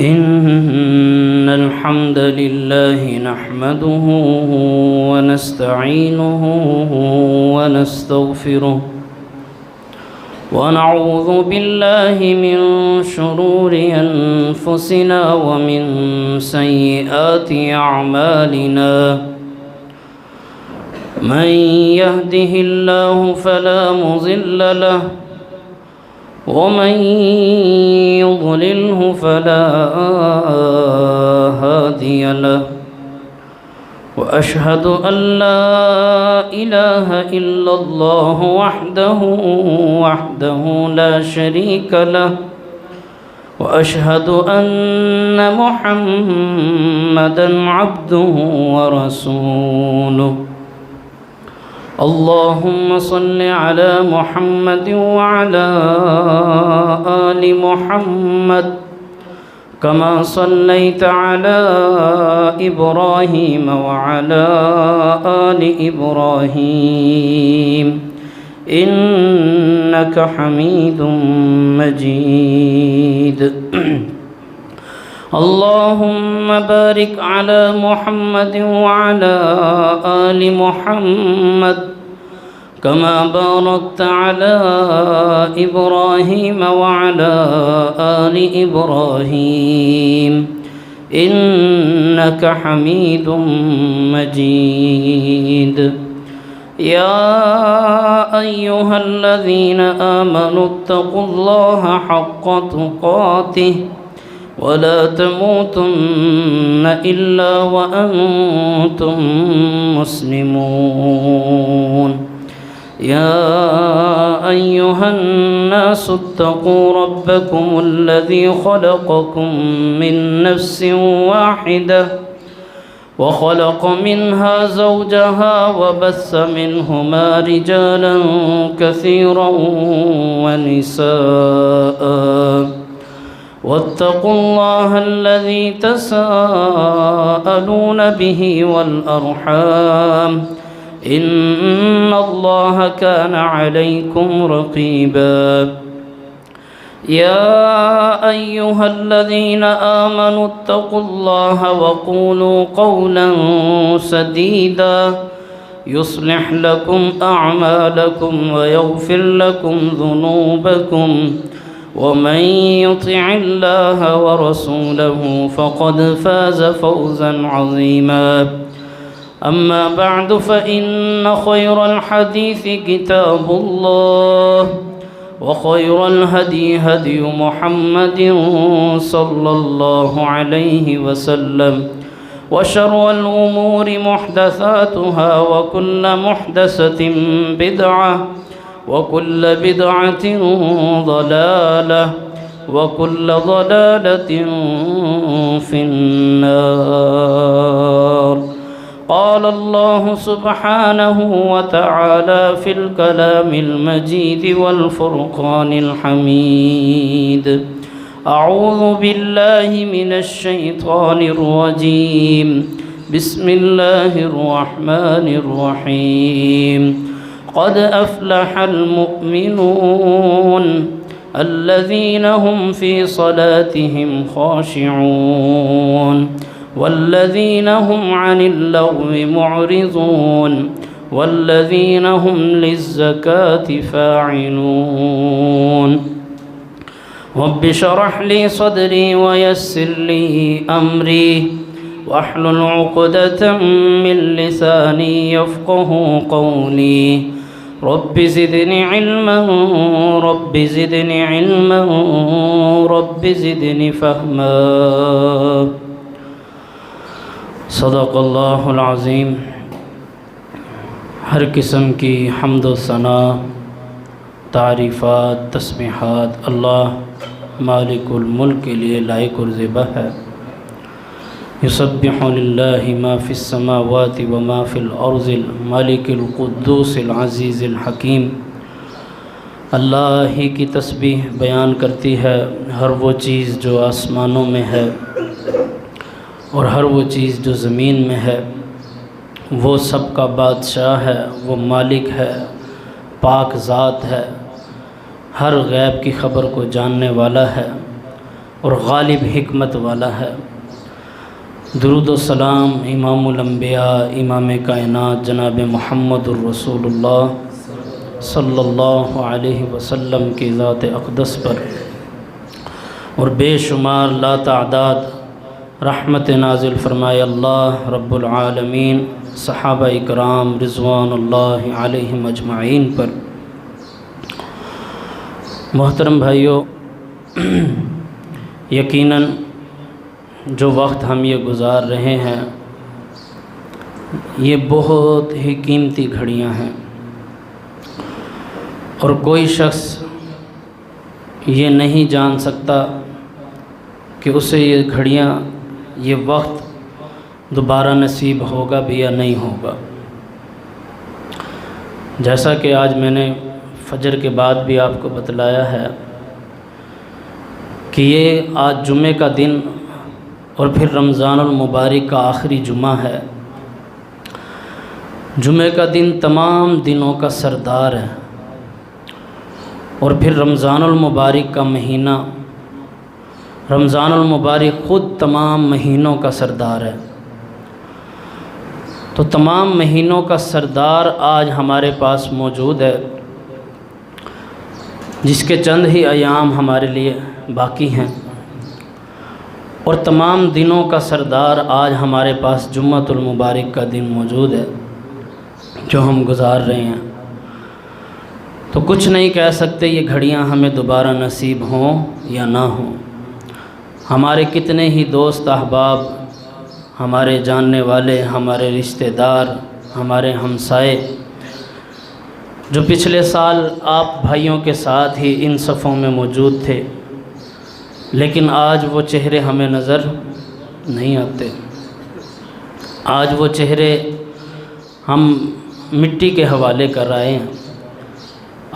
إن الحمد لله نحمده ونستعينه ونستغفره ونعوذ بالله من شرور أنفسنا ومن سيئات أعمالنا من يهده الله فلا مضل له ومن يضلله فلا هادي له وأشهد أن لا إله إلا الله وحده لا شريك له وأشهد أن محمدًا عبده ورسوله اللهم صل على محمد وعلى آل محمد كما صليت على إبراهيم وعلى آل إبراهيم إنك حميد مجيد اللهم بارك على محمد وعلى آل محمد كما باركت على إبراهيم وعلى آل إبراهيم إنك حميد مجيد يا أيها الذين آمنوا اتقوا الله حق تقاته ولا تموتن إلا وأنتم مسلمون يا أيها الناس اتقوا ربكم الذي خلقكم من نفس واحدة وخلق منها زوجها وبث منهما رجالا كثيرا ونساء واتقوا الله الذي تساءلون به والأرحام إن الله كان عليكم رقيبا يا أيها الذين آمنوا اتقوا الله وقولوا قولا سديدا يصلح لكم أعمالكم ويغفر لكم ذنوبكم ومن يطع الله ورسوله فقد فاز فوزا عظيما أما بعد فإن خير الحديث كتاب الله وخير الهدي هدي محمد صلى الله عليه وسلم وشر الأمور محدثاتها وكل محدثة بدعة وكل بدعة ضلالة وكل ضلالة في النار قال الله سبحانه وتعالى في الكلام المجيد والفرقان الحميد أعوذ بالله من الشيطان الرجيم بسم الله الرحمن الرحيم قد أفلح المؤمنون الذين هم في صلاتهم خاشعون والذين هم عن اللغو معرضون والذين هم للزكاة فاعلون رب اشرح لي صدري ويسر لي أمري واحلل عقدة من لساني يفقه قولي رب زدني علما رب زدني علما رب زدني فهما صدق اللہ العظیم۔ ہر قسم کی حمد و ثنا، تعریفات، تسبیحات اللہ مالک الملک کے لیے لائق اور زیبا ہے۔ یسبح للہ ما فی السماوات وما فی الارض الملک القدوس العزیز الحکیم۔ اللہ ہی کی تسبیح بیان کرتی ہے ہر وہ چیز جو آسمانوں میں ہے اور ہر وہ چیز جو زمین میں ہے۔ وہ سب کا بادشاہ ہے، وہ مالک ہے، پاک ذات ہے، ہر غیب کی خبر کو جاننے والا ہے۔ اور غالب حکمت والا ہے۔ درود و سلام امام الانبیاء امام کائنات جناب محمد الرسول اللہ صلی اللہ علیہ وسلم کی ذات اقدس پر اور بے شمار لا تعداد رحمت نازل فرمائے اللہ رب العالمین صحابہ اکرام رضوان اللہ علیہم اجمعین پر۔ محترم بھائیو، یقیناً جو وقت ہم یہ گزار رہے ہیں یہ بہت ہی قیمتی گھڑیاں ہیں، اور کوئی شخص یہ نہیں جان سکتا کہ اسے یہ گھڑیاں یہ وقت دوبارہ نصیب ہوگا بھی یا نہیں ہوگا۔ جیسا کہ آج میں نے فجر کے بعد بھی آپ کو بتلایا ہے کہ یہ آج جمعے کا دن اور پھر رمضان المبارک کا آخری جمعہ ہے۔ جمعے کا دن تمام دنوں کا سردار ہے، اور پھر رمضان المبارک کا مہینہ، رمضان المبارک خود تمام مہینوں کا سردار ہے۔ تو تمام مہینوں کا سردار آج ہمارے پاس موجود ہے، جس کے چند ہی ایام ہمارے لیے باقی ہیں، اور تمام دنوں کا سردار آج ہمارے پاس جمعۃ المبارک کا دن موجود ہے جو ہم گزار رہے ہیں۔ تو کچھ نہیں کہہ سکتے یہ گھڑیاں ہمیں دوبارہ نصیب ہوں یا نہ ہوں۔ ہمارے کتنے ہی دوست احباب، ہمارے جاننے والے، ہمارے رشتہ دار، ہمارے ہمسائے جو پچھلے سال آپ بھائیوں کے ساتھ ہی ان صفوں میں موجود تھے، لیکن آج وہ چہرے ہمیں نظر نہیں آتے۔ آج وہ چہرے ہم مٹی کے حوالے کر رہے ہیں۔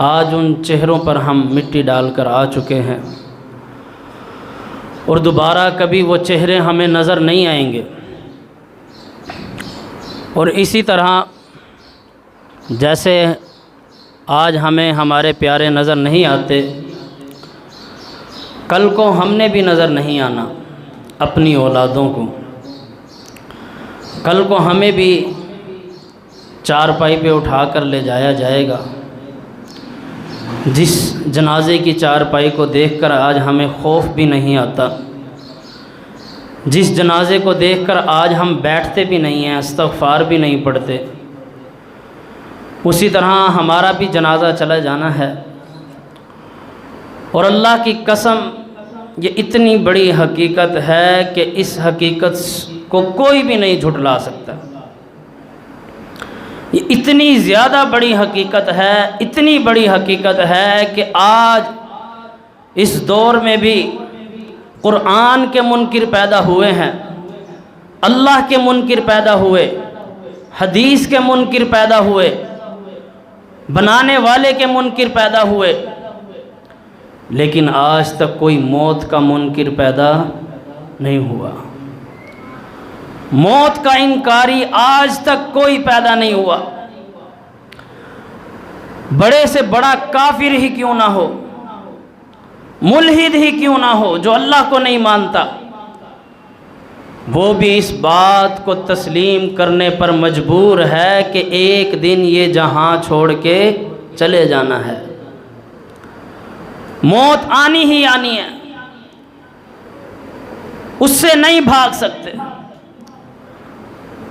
آج ان چہروں پر ہم مٹی ڈال کر آ چکے ہیں، اور دوبارہ کبھی وہ چہرے ہمیں نظر نہیں آئیں گے۔ اور اسی طرح جیسے آج ہمیں ہمارے پیارے نظر نہیں آتے، کل کو ہم نے بھی نظر نہیں آنا اپنی اولادوں کو۔ کل کو ہمیں بھی چارپائی پہ اٹھا کر لے جایا جائے گا۔ جس جنازے کی چارپائی کو دیکھ کر آج ہمیں خوف بھی نہیں آتا، جس جنازے کو دیکھ کر آج ہم بیٹھتے بھی نہیں ہیں، استغفار بھی نہیں پڑھتے، اسی طرح ہمارا بھی جنازہ چلا جانا ہے۔ اور اللہ کی قسم یہ اتنی بڑی حقیقت ہے کہ اس حقیقت کو کوئی بھی نہیں جھٹلا سکتا۔ یہ اتنی زیادہ بڑی حقیقت ہے، اتنی بڑی حقیقت ہے کہ آج اس دور میں بھی قرآن کے منکر پیدا ہوئے ہیں، اللہ کے منکر پیدا ہوئے، حدیث کے منکر پیدا ہوئے، بنانے والے کے منکر پیدا ہوئے، لیکن آج تک کوئی موت کا منکر پیدا نہیں ہوا۔ موت کا انکاری آج تک کوئی پیدا نہیں ہوا، بڑے سے بڑا کافر ہی کیوں نہ ہو، ملحد ہی کیوں نہ ہو جو اللہ کو نہیں مانتا، وہ بھی اس بات کو تسلیم کرنے پر مجبور ہے کہ ایک دن یہ جہاں چھوڑ کے چلے جانا ہے۔ موت آنی ہی آنی ہے، اس سے نہیں بھاگ سکتے۔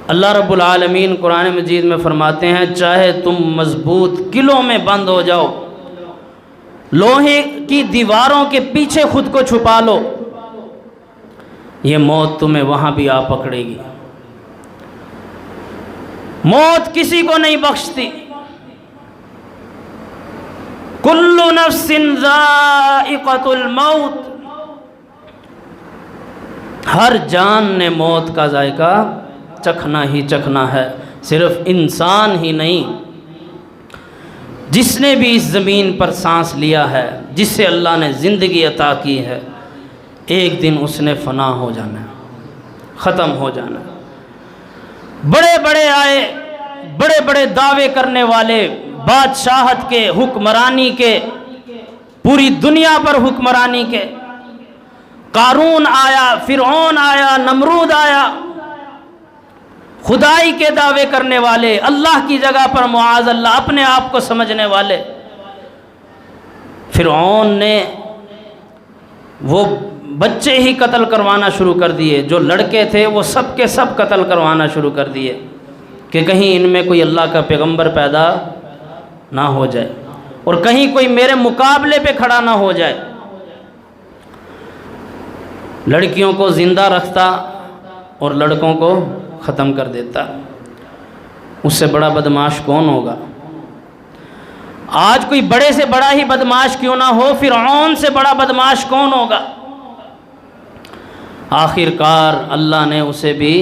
اللہ رب العالمین قرآن مجید میں فرماتے ہیں چاہے تم مضبوط قلعوں میں بند ہو جاؤ، لوہے کی دیواروں کے پیچھے خود کو چھپا لو، یہ موت تمہیں وہاں بھی آ پکڑے گی۔ موت کسی کو نہیں بخشتی۔ کل نفس ذائقۃ الموت، ہر جان نے موت کا ذائقہ چکھنا ہی چکھنا ہے۔ صرف انسان ہی نہیں، جس نے بھی اس زمین پر سانس لیا ہے، جس سے اللہ نے زندگی عطا کی ہے، ایک دن اس نے فنا ہو جانا ہے، ختم ہو جانا ہے۔ بڑے بڑے آئے، بڑے بڑے دعوے کرنے والے، بادشاہت کے، حکمرانی کے، پوری دنیا پر حکمرانی کے، قارون آیا، فرعون آیا، نمرود آیا، خدائی کے دعوے کرنے والے، اللہ کی جگہ پر معاذ اللہ اپنے آپ کو سمجھنے والے۔ فرعون نے وہ بچے ہی قتل کروانا شروع کر دیے، جو لڑکے تھے وہ سب کے سب قتل کروانا شروع کر دیے کہ کہیں ان میں کوئی اللہ کا پیغمبر پیدا نہ ہو جائے اور کہیں کوئی میرے مقابلے پہ کھڑا نہ ہو جائے۔ لڑکیوں کو زندہ رکھتا اور لڑکوں کو ختم کر دیتا۔ اس سے بڑا بدمعاش کون ہوگا؟ آج کوئی بڑے سے بڑا ہی بدمعاش کیوں نہ ہو، فرعون سے بڑا بدمعاش کون ہوگا؟ آخر کار اللہ نے اسے بھی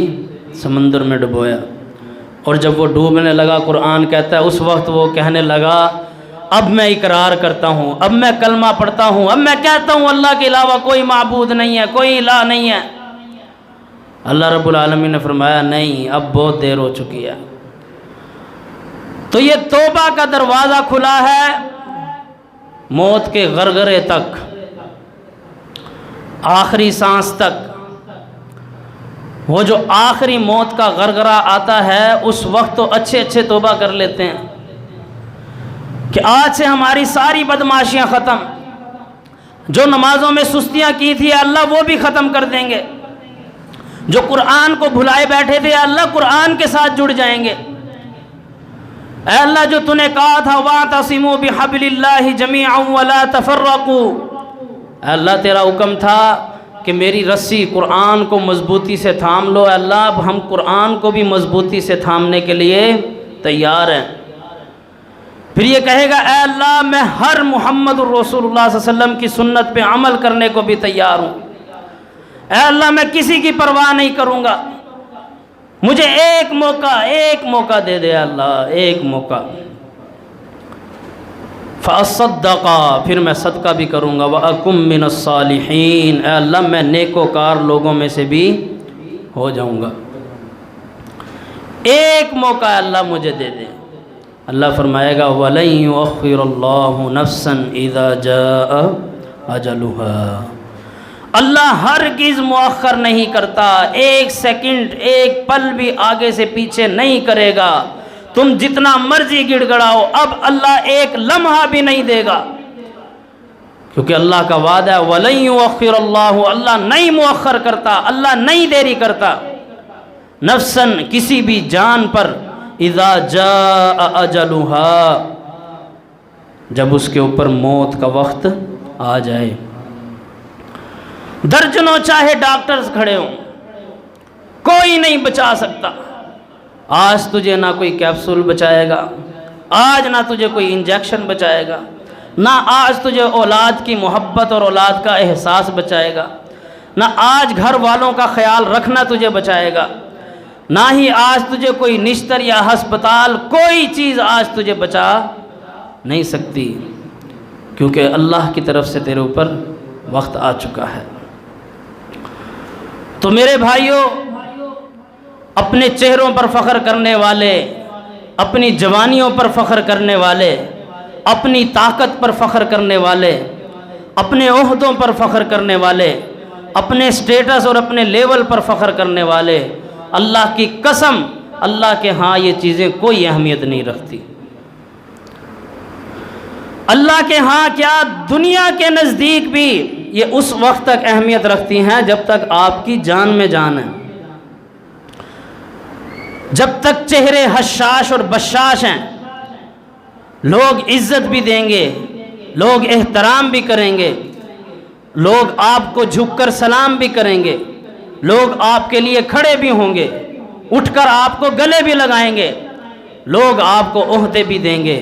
سمندر میں ڈبویا، اور جب وہ ڈوبنے لگا، قرآن کہتا ہے اس وقت وہ کہنے لگا اب میں اقرار کرتا ہوں، اب میں کلمہ پڑھتا ہوں، اب میں کہتا ہوں اللہ کے علاوہ کوئی معبود نہیں ہے، کوئی الہ نہیں ہے۔ اللہ رب العالمین نے فرمایا نہیں، اب بہت دیر ہو چکی ہے۔ تو یہ توبہ کا دروازہ کھلا ہے موت کے غرغرے تک، آخری سانس تک۔ وہ جو آخری موت کا غرغرہ آتا ہے اس وقت تو اچھے توبہ کر لیتے ہیں کہ آج سے ہماری ساری بدمعاشیاں ختم، جو نمازوں میں سستیاں کی تھی اللہ وہ بھی ختم کر دیں گے، جو قرآن کو بھلائے بیٹھے تھے اللہ قرآن کے ساتھ جڑ جائیں گے۔ اے اللہ جو تو نے کہا تھا وَاعْتَصِمُوا بِحَبْلِ اللَّهِ جَمِيعًا وَلَا تَفَرَّقُوا، اے اللہ تیرا حکم تھا کہ میری رسی قرآن کو مضبوطی سے تھام لو۔ اے اللہ اب ہم قرآن کو بھی مضبوطی سے تھامنے کے لیے تیار ہیں۔ پھر یہ کہے گا اے اللہ میں ہر محمد الرسول اللہ صلی اللہ علیہ وسلم کی سنت پہ عمل کرنے کو بھی تیار ہوں۔ اے اللہ میں کسی کی پرواہ نہیں کروں گا، مجھے ایک موقع دے دے اللہ، ایک موقع۔ فَأَصَّدَّقَ، پھر میں صدقہ بھی کروں گا، وَأَكُمْ مِنَ الصَّالِحِينَ، اے اللہ میں نیکوکار لوگوں میں سے بھی ہو جاؤں گا۔ ایک موقع اللہ مجھے دے دے۔ اللہ فرمائے گا وَلَن يُؤَخِّرَ اللَّهُ نَفْسًا إِذَا جَاءَ أَجَلُهَا، اللہ ہرگز مؤخر نہیں کرتا، ایک سیکنڈ ایک پل بھی آگے سے پیچھے نہیں کرے گا۔ تم جتنا مرضی گڑ گڑاؤ اب اللہ ایک لمحہ بھی نہیں دے گا، کیونکہ اللہ کا وعدہ ہے وَلَن يُؤَخِّرَ اللَّهُ، اللہ نہیں مؤخر کرتا، اللہ نہیں دیری کرتا، نفسن کسی بھی جان پر، اذا جاء اجلها، جب اس کے اوپر موت کا وقت آ جائے۔ درجنوں چاہے ڈاکٹرز کھڑے ہوں، کوئی نہیں بچا سکتا۔ آج تجھے نہ کوئی کیپسول بچائے گا، آج نہ تجھے کوئی انجیکشن بچائے گا، نہ آج تجھے اولاد کی محبت اور اولاد کا احساس بچائے گا، نہ آج گھر والوں کا خیال رکھنا تجھے بچائے گا، نہ ہی آج تجھے کوئی نشتر یا ہسپتال، کوئی چیز آج تجھے بچا نہیں سکتی، کیونکہ اللہ کی طرف سے تیرے اوپر وقت آ چکا ہے۔ تو میرے بھائیوں، اپنے چہروں پر فخر کرنے والے، اپنی جوانیوں پر فخر کرنے والے، اپنی طاقت پر فخر کرنے والے، اپنے عہدوں پر فخر کرنے والے، اپنے سٹیٹس اور اپنے لیول پر فخر کرنے والے، اللہ کی قسم اللہ کے ہاں یہ چیزیں کوئی اہمیت نہیں رکھتی۔ اللہ کے ہاں کیا دنیا کے نزدیک بھی یہ اس وقت تک اہمیت رکھتی ہیں جب تک آپ کی جان میں جان ہے، جب تک چہرے حشاش اور بشاش ہیں۔ لوگ عزت بھی دیں گے، لوگ احترام بھی کریں گے، لوگ آپ کو جھک کر سلام بھی کریں گے، لوگ آپ کے لیے کھڑے بھی ہوں گے، اٹھ کر آپ کو گلے بھی لگائیں گے، لوگ آپ کو عہدے بھی دیں گے،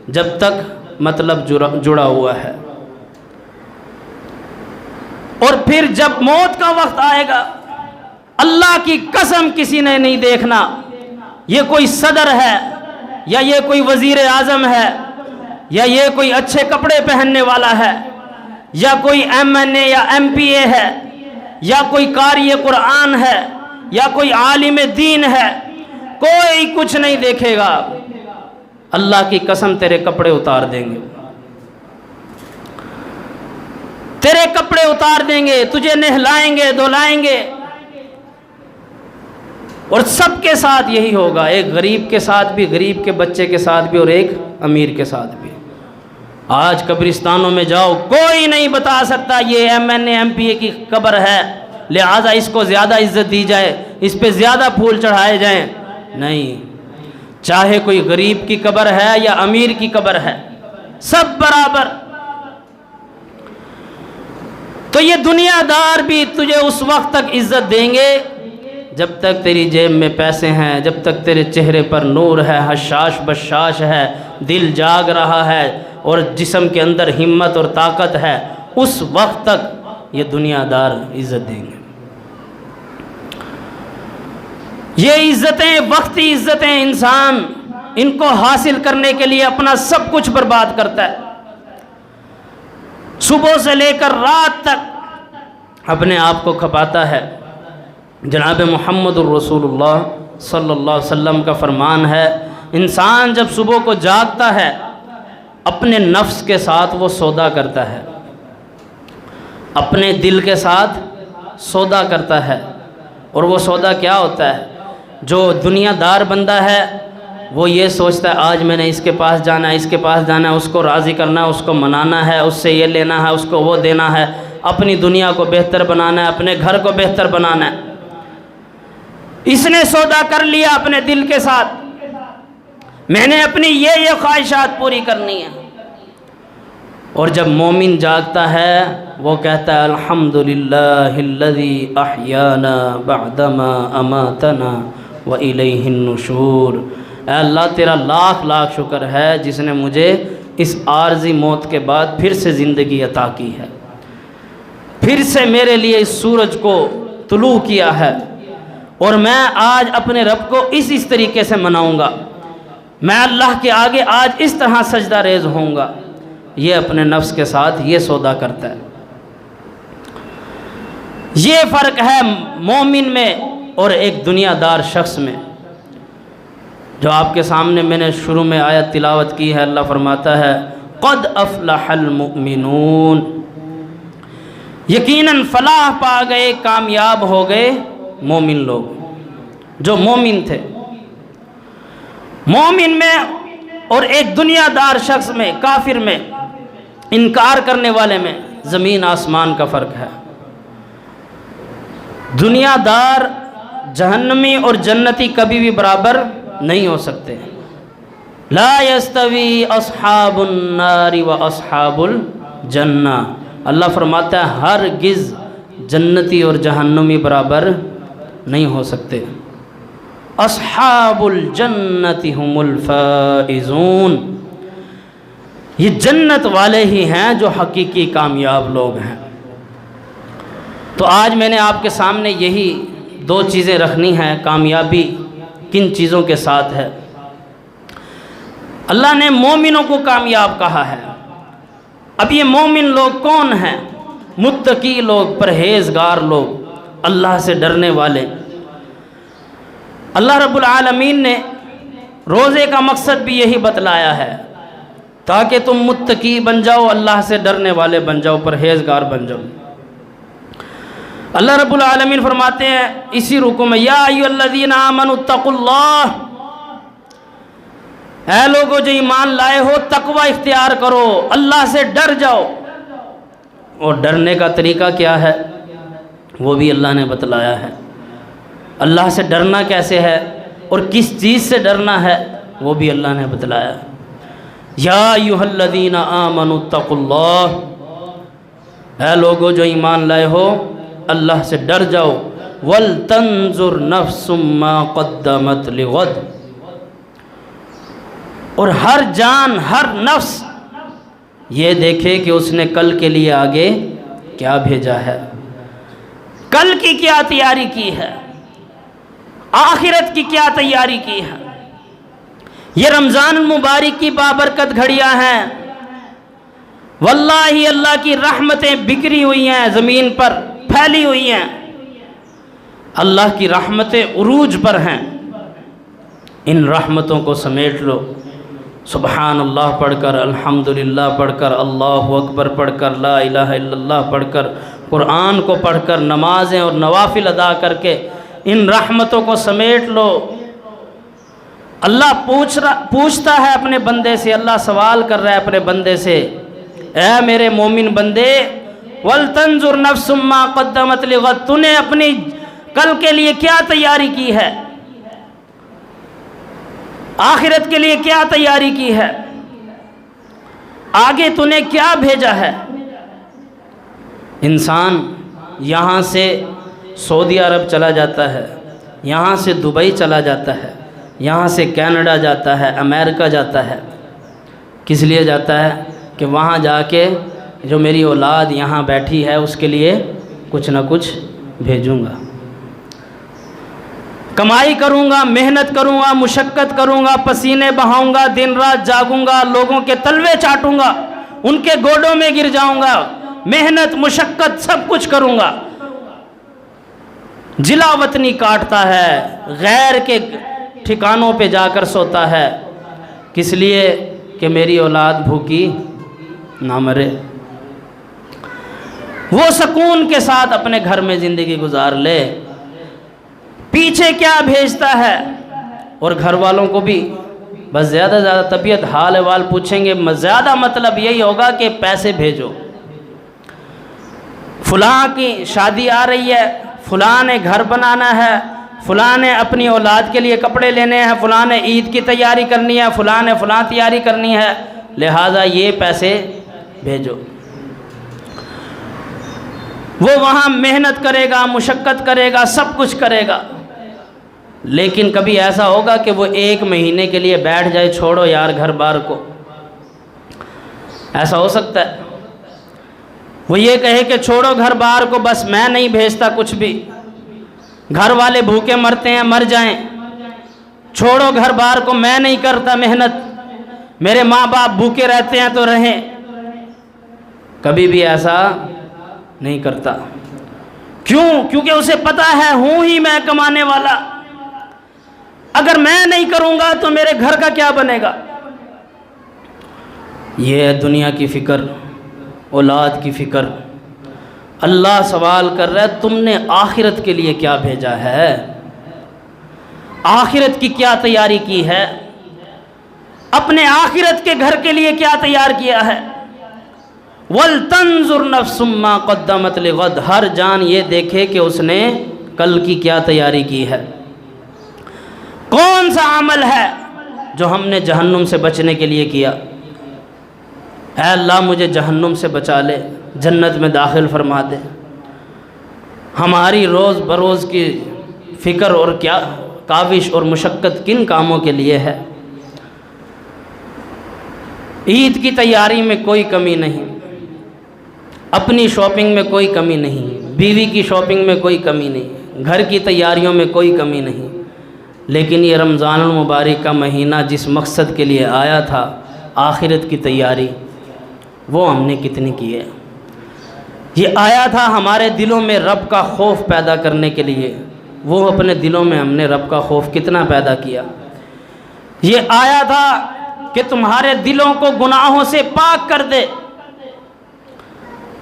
جب تک مطلب جڑا ہوا ہے۔ اور پھر جب موت کا وقت آئے گا، اللہ کی قسم کسی نے نہیں دیکھنا یہ کوئی صدر ہے یا یہ کوئی وزیر اعظم ہے یا یہ کوئی اچھے کپڑے پہننے والا ہے یا کوئی MNA یا MPA ہے یا کوئی قاری قرآن ہے یا کوئی عالم دین ہے، کوئی کچھ نہیں دیکھے گا۔ اللہ کی قسم تیرے کپڑے اتار دیں گے۔ تیرے کپڑے اتار دیں گے، تجھے نہلائیں گے، دھلائیں گے، اور سب کے ساتھ یہی ہوگا، ایک غریب کے ساتھ بھی، غریب کے بچے کے ساتھ بھی، اور ایک امیر کے ساتھ بھی۔ آج قبرستانوں میں جاؤ، کوئی نہیں بتا سکتا یہ M N A M P A کی قبر ہے لہذا اس کو زیادہ عزت دی جائے، اس پہ زیادہ پھول چڑھائے جائیں، نہیں، چاہے کوئی غریب کی قبر ہے یا امیر کی قبر ہے، سب برابر۔ تو یہ دنیا دار بھی تجھے اس وقت تک عزت دیں گے جب تک تیری جیب میں پیسے ہیں، جب تک تیرے چہرے پر نور ہے، حشاش بشاش ہے، دل جاگ رہا ہے اور جسم کے اندر ہمت اور طاقت ہے، اس وقت تک یہ دنیا دار عزت دیں گے۔ یہ عزتیں وقتی عزتیں، انسان ان کو حاصل کرنے کے لیے اپنا سب کچھ برباد کرتا ہے، صبح سے لے کر رات تک اپنے آپ کو کھپاتا ہے۔ جناب محمد الرسول اللہ صلی اللہ علیہ وسلم کا فرمان ہے، انسان جب صبح کو جاگتا ہے اپنے نفس کے ساتھ وہ سودا کرتا ہے، اپنے دل کے ساتھ سودا کرتا ہے، اور وہ سودا کیا ہوتا ہے؟ جو دنیا دار بندہ ہے وہ یہ سوچتا ہے آج میں نے اس کے پاس جانا ہے، اس کے پاس جانا ہے، اس کو راضی کرنا ہے، اس کو منانا ہے، اس سے یہ لینا ہے، اس کو وہ دینا ہے، اپنی دنیا کو بہتر بنانا ہے، اپنے گھر کو بہتر بنانا ہے۔ اس نے سودا کر لیا اپنے دل کے ساتھ، میں نے اپنی یہ خواہشات پوری کرنی ہے۔ اور جب مومن جاگتا ہے وہ کہتا ہے الحمدللہ الذی احیانا بعدما اماتنا وإلیہ النشور، اے اللہ تیرا لاکھ لاکھ شکر ہے جس نے مجھے اس عارضی موت کے بعد پھر سے زندگی عطا کی ہے، پھر سے میرے لیے اس سورج کو طلوع کیا ہے، اور میں آج اپنے رب کو اس طریقے سے مناؤں گا، میں اللہ کے آگے آج اس طرح سجدہ ریز ہوں گا۔ یہ اپنے نفس کے ساتھ یہ سودا کرتا ہے۔ یہ فرق ہے مومن میں اور ایک دنیا دار شخص میں، جو آپ کے سامنے میں نے شروع میں آیت تلاوت کی ہے۔ اللہ فرماتا ہے قد افلح المؤمنون، یقیناً فلاح پا گئے، کامیاب ہو گئے مومن لوگ، جو مومن تھے۔ مومن میں اور ایک دنیا دار شخص میں، کافر میں، انکار کرنے والے میں زمین آسمان کا فرق ہے۔ دنیا دار جہنمی اور جنتی کبھی بھی برابر نہیں ہو سکتے۔ لا یستوی اصحاب النار و اصحاب الجنہ، اللہ فرماتا ہے ہرگز جنتی اور جہنمی برابر نہیں ہو سکتے۔ اصحاب الجنت هم الفائزون، یہ جنت والے ہی ہیں جو حقیقی کامیاب لوگ ہیں۔ تو آج میں نے آپ کے سامنے یہی دو چیزیں رکھنی ہیں، کامیابی کن چیزوں کے ساتھ ہے۔ اللہ نے مومنوں کو کامیاب کہا ہے۔ اب یہ مومن لوگ کون ہیں؟ متقی لوگ، پرہیزگار لوگ، اللہ سے ڈرنے والے۔ اللہ رب العالمین نے روزے کا مقصد بھی یہی بتلایا ہے، تاکہ تم متقی بن جاؤ، اللہ سے ڈرنے والے بن جاؤ، پرہیزگار بن جاؤ۔ اللہ رب العالمین فرماتے ہیں اسی رکوع میں یا ایھا الذین آمنوا اتقوا اللہ، اے لوگو جو ایمان لائے ہو تقوی اختیار کرو، اللہ سے ڈر جاؤ۔ اور ڈرنے کا طریقہ کیا ہے وہ بھی اللہ نے بتلایا ہے۔ اللہ سے ڈرنا کیسے ہے اور کس چیز سے ڈرنا ہے وہ بھی اللہ نے بتلایا۔ یا ایھا الذین آمنوا اتقوا اللہ، اے لوگو جو ایمان لائے ہو اللہ سے ڈر جاؤ۔ وَلْتَنْظُرْ نَفْسٌ مَّا قَدَّمَتْ لِغَدٍ، اور ہر جان، ہر نفس یہ دیکھے کہ اس نے کل کے لیے آگے کیا بھیجا ہے، کل کی کیا تیاری کی ہے، آخرت کی کیا تیاری کی ہے۔ یہ رمضان المبارک کی بابرکت گھڑیاں ہیں، واللہ اللہ کی رحمتیں بکھری ہوئی ہیں، زمین پر پھیلی ہوئی ہیں، اللہ کی رحمتیں عروج پر ہیں۔ ان رحمتوں کو سمیٹ لو، سبحان اللہ پڑھ کر، الحمدللہ پڑھ کر، اللہ اکبر پڑھ کر، لا الہ الا اللہ پڑھ کر، قرآن کو پڑھ کر، نمازیں اور نوافل ادا کر کے ان رحمتوں کو سمیٹ لو۔ اللہ پوچھتا ہے اپنے بندے سے، اللہ سوال کر رہا ہے اپنے بندے سے، اے میرے مومن بندے، وَلْتَنْظُرْ نَفْسٌ مَّا قَدَّمَتْ لِغَدٍ، تو نے اپنی کل کے لیے کیا تیاری کی ہے، آخرت کے لیے کیا تیاری کی ہے، آگے تو نے کیا بھیجا ہے۔ انسان یہاں سے سعودی عرب چلا جاتا ہے، یہاں سے دبئی چلا جاتا ہے، یہاں سے کینیڈا جاتا ہے، امریکہ جاتا ہے، کس لیے جاتا ہے کہ وہاں جا کے جو میری اولاد یہاں بیٹھی ہے اس کے لیے کچھ نہ کچھ بھیجوں گا، کمائی کروں گا، محنت کروں گا، مشقت کروں گا، پسینے بہاؤں گا، دن رات جاگوں گا، لوگوں کے تلوے چاٹوں گا، ان کے گوڑوں میں گر جاؤں گا، محنت مشقت سب کچھ کروں گا۔ جلا وطنی کاٹتا ہے، غیر کے ٹھکانوں پہ جا کر سوتا ہے، کس لیے کہ میری اولاد بھوکی نہ مرے، وہ سکون کے ساتھ اپنے گھر میں زندگی گزار لے۔ پیچھے کیا بھیجتا ہے، اور گھر والوں کو بھی بس زیادہ زیادہ طبیعت حال احوال پوچھیں گے، زیادہ مطلب یہی ہوگا کہ پیسے بھیجو، فلاں کی شادی آ رہی ہے، فلاں نے گھر بنانا ہے، فلاں نے اپنی اولاد کے لیے کپڑے لینے ہیں، فلاں نے عید کی تیاری کرنی ہے، فلاں نے فلاں تیاری کرنی ہے، لہٰذا یہ پیسے بھیجو۔ وہ وہاں محنت کرے گا، مشقت کرے گا، سب کچھ کرے گا، لیکن کبھی ایسا ہوگا کہ وہ 1 مہینے کے لیے بیٹھ جائے، چھوڑو یار گھر بار کو، ایسا ہو سکتا ہے؟ وہ یہ کہے کہ چھوڑو گھر بار کو، بس میں نہیں بھیجتا کچھ بھی، گھر والے بھوکے مرتے ہیں مر جائیں، چھوڑو گھر بار کو، میں نہیں کرتا محنت، میرے ماں باپ بھوکے رہتے ہیں تو رہیں، کبھی بھی ایسا نہیں کرتا۔ کیوں؟ کیونکہ اسے پتا ہے ہوں ہی میں کمانے والا، اگر میں نہیں کروں گا تو میرے گھر کا کیا بنے گا۔ یہ ہے دنیا کی فکر، اولاد کی فکر۔ اللہ سوال کر رہا ہے تم نے آخرت کے لیے کیا بھیجا ہے، آخرت کی کیا تیاری کی ہے، اپنے آخرت کے گھر کے لیے کیا تیار کیا ہے۔ وَلْتَنْظُرْ نَفْسٌ مَّا قَدَّمَتْ لِغَدٍ، ہر جان یہ دیکھے کہ اس نے کل کی کیا تیاری کی ہے، کون سا عمل ہے جو ہم نے جہنم سے بچنے کے لیے کیا۔ اے اللہ مجھے جہنم سے بچا لے، جنت میں داخل فرما دے۔ ہماری روز بروز کی فکر اور کیا کاوش اور مشقت کن کاموں کے لیے ہے۔ عید کی تیاری میں کوئی کمی نہیں، اپنی شاپنگ میں کوئی کمی نہیں، بیوی کی شاپنگ میں کوئی کمی نہیں، گھر کی تیاریوں میں کوئی کمی نہیں، لیکن یہ رمضان المبارک کا مہینہ جس مقصد کے لیے آیا تھا، آخرت کی تیاری، وہ ہم نے کتنی کی ہے۔ یہ آیا تھا ہمارے دلوں میں رب کا خوف پیدا کرنے کے لیے، وہ اپنے دلوں میں ہم نے رب کا خوف کتنا پیدا کیا۔ یہ آیا تھا کہ تمہارے دلوں کو گناہوں سے پاک کر دے،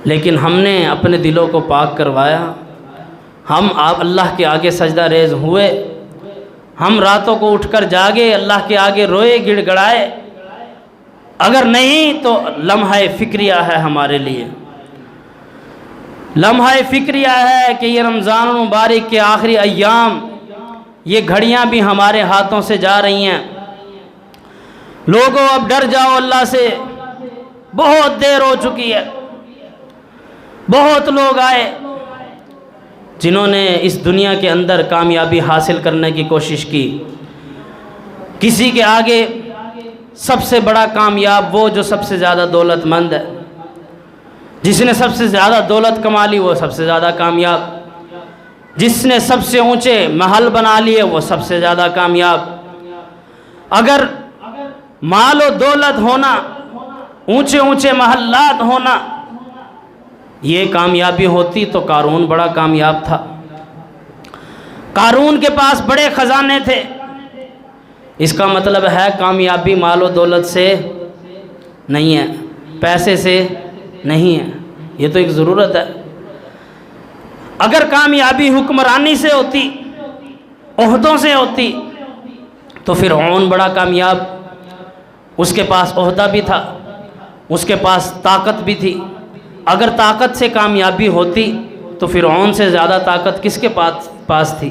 لیکن ہم نے اپنے دلوں کو پاک کروایا۔ ہم اللہ کے آگے سجدہ ریز ہوئے، ہم راتوں کو اٹھ کر جاگے، اللہ کے آگے روئے گڑ گڑائے، اگر نہیں تو لمحہ فکریہ ہے ہمارے لیے، لمحہ فکریہ ہے کہ یہ رمضان المبارک کے آخری ایام، یہ گھڑیاں بھی ہمارے ہاتھوں سے جا رہی ہیں۔ لوگوں اب ڈر جاؤ اللہ سے، بہت دیر ہو چکی ہے۔ بہت لوگ آئے جنہوں نے اس دنیا کے اندر کامیابی حاصل کرنے کی کوشش کی، کسی کے آگے سب سے بڑا کامیاب وہ جو سب سے زیادہ دولت مند ہے، جس نے سب سے زیادہ دولت کما لی وہ سب سے زیادہ کامیاب، جس نے سب سے اونچے محل بنا لیے وہ سب سے زیادہ کامیاب۔ اگر مال و دولت ہونا، اونچے اونچے محلات ہونا یہ کامیابی ہوتی تو قارون بڑا کامیاب تھا۔ قارون کے پاس بڑے خزانے تھے، اس کا مطلب ہے کامیابی مال و دولت سے نہیں ہے، پیسے سے نہیں ہے، یہ تو ایک ضرورت ہے۔ اگر کامیابی حکمرانی سے ہوتی، عہدوں سے ہوتی، تو فرعون بڑا کامیاب، اس کے پاس عہدہ بھی تھا، اس کے پاس طاقت بھی تھی۔ اگر طاقت سے کامیابی ہوتی تو فرعون سے زیادہ طاقت کس کے پاس تھی؟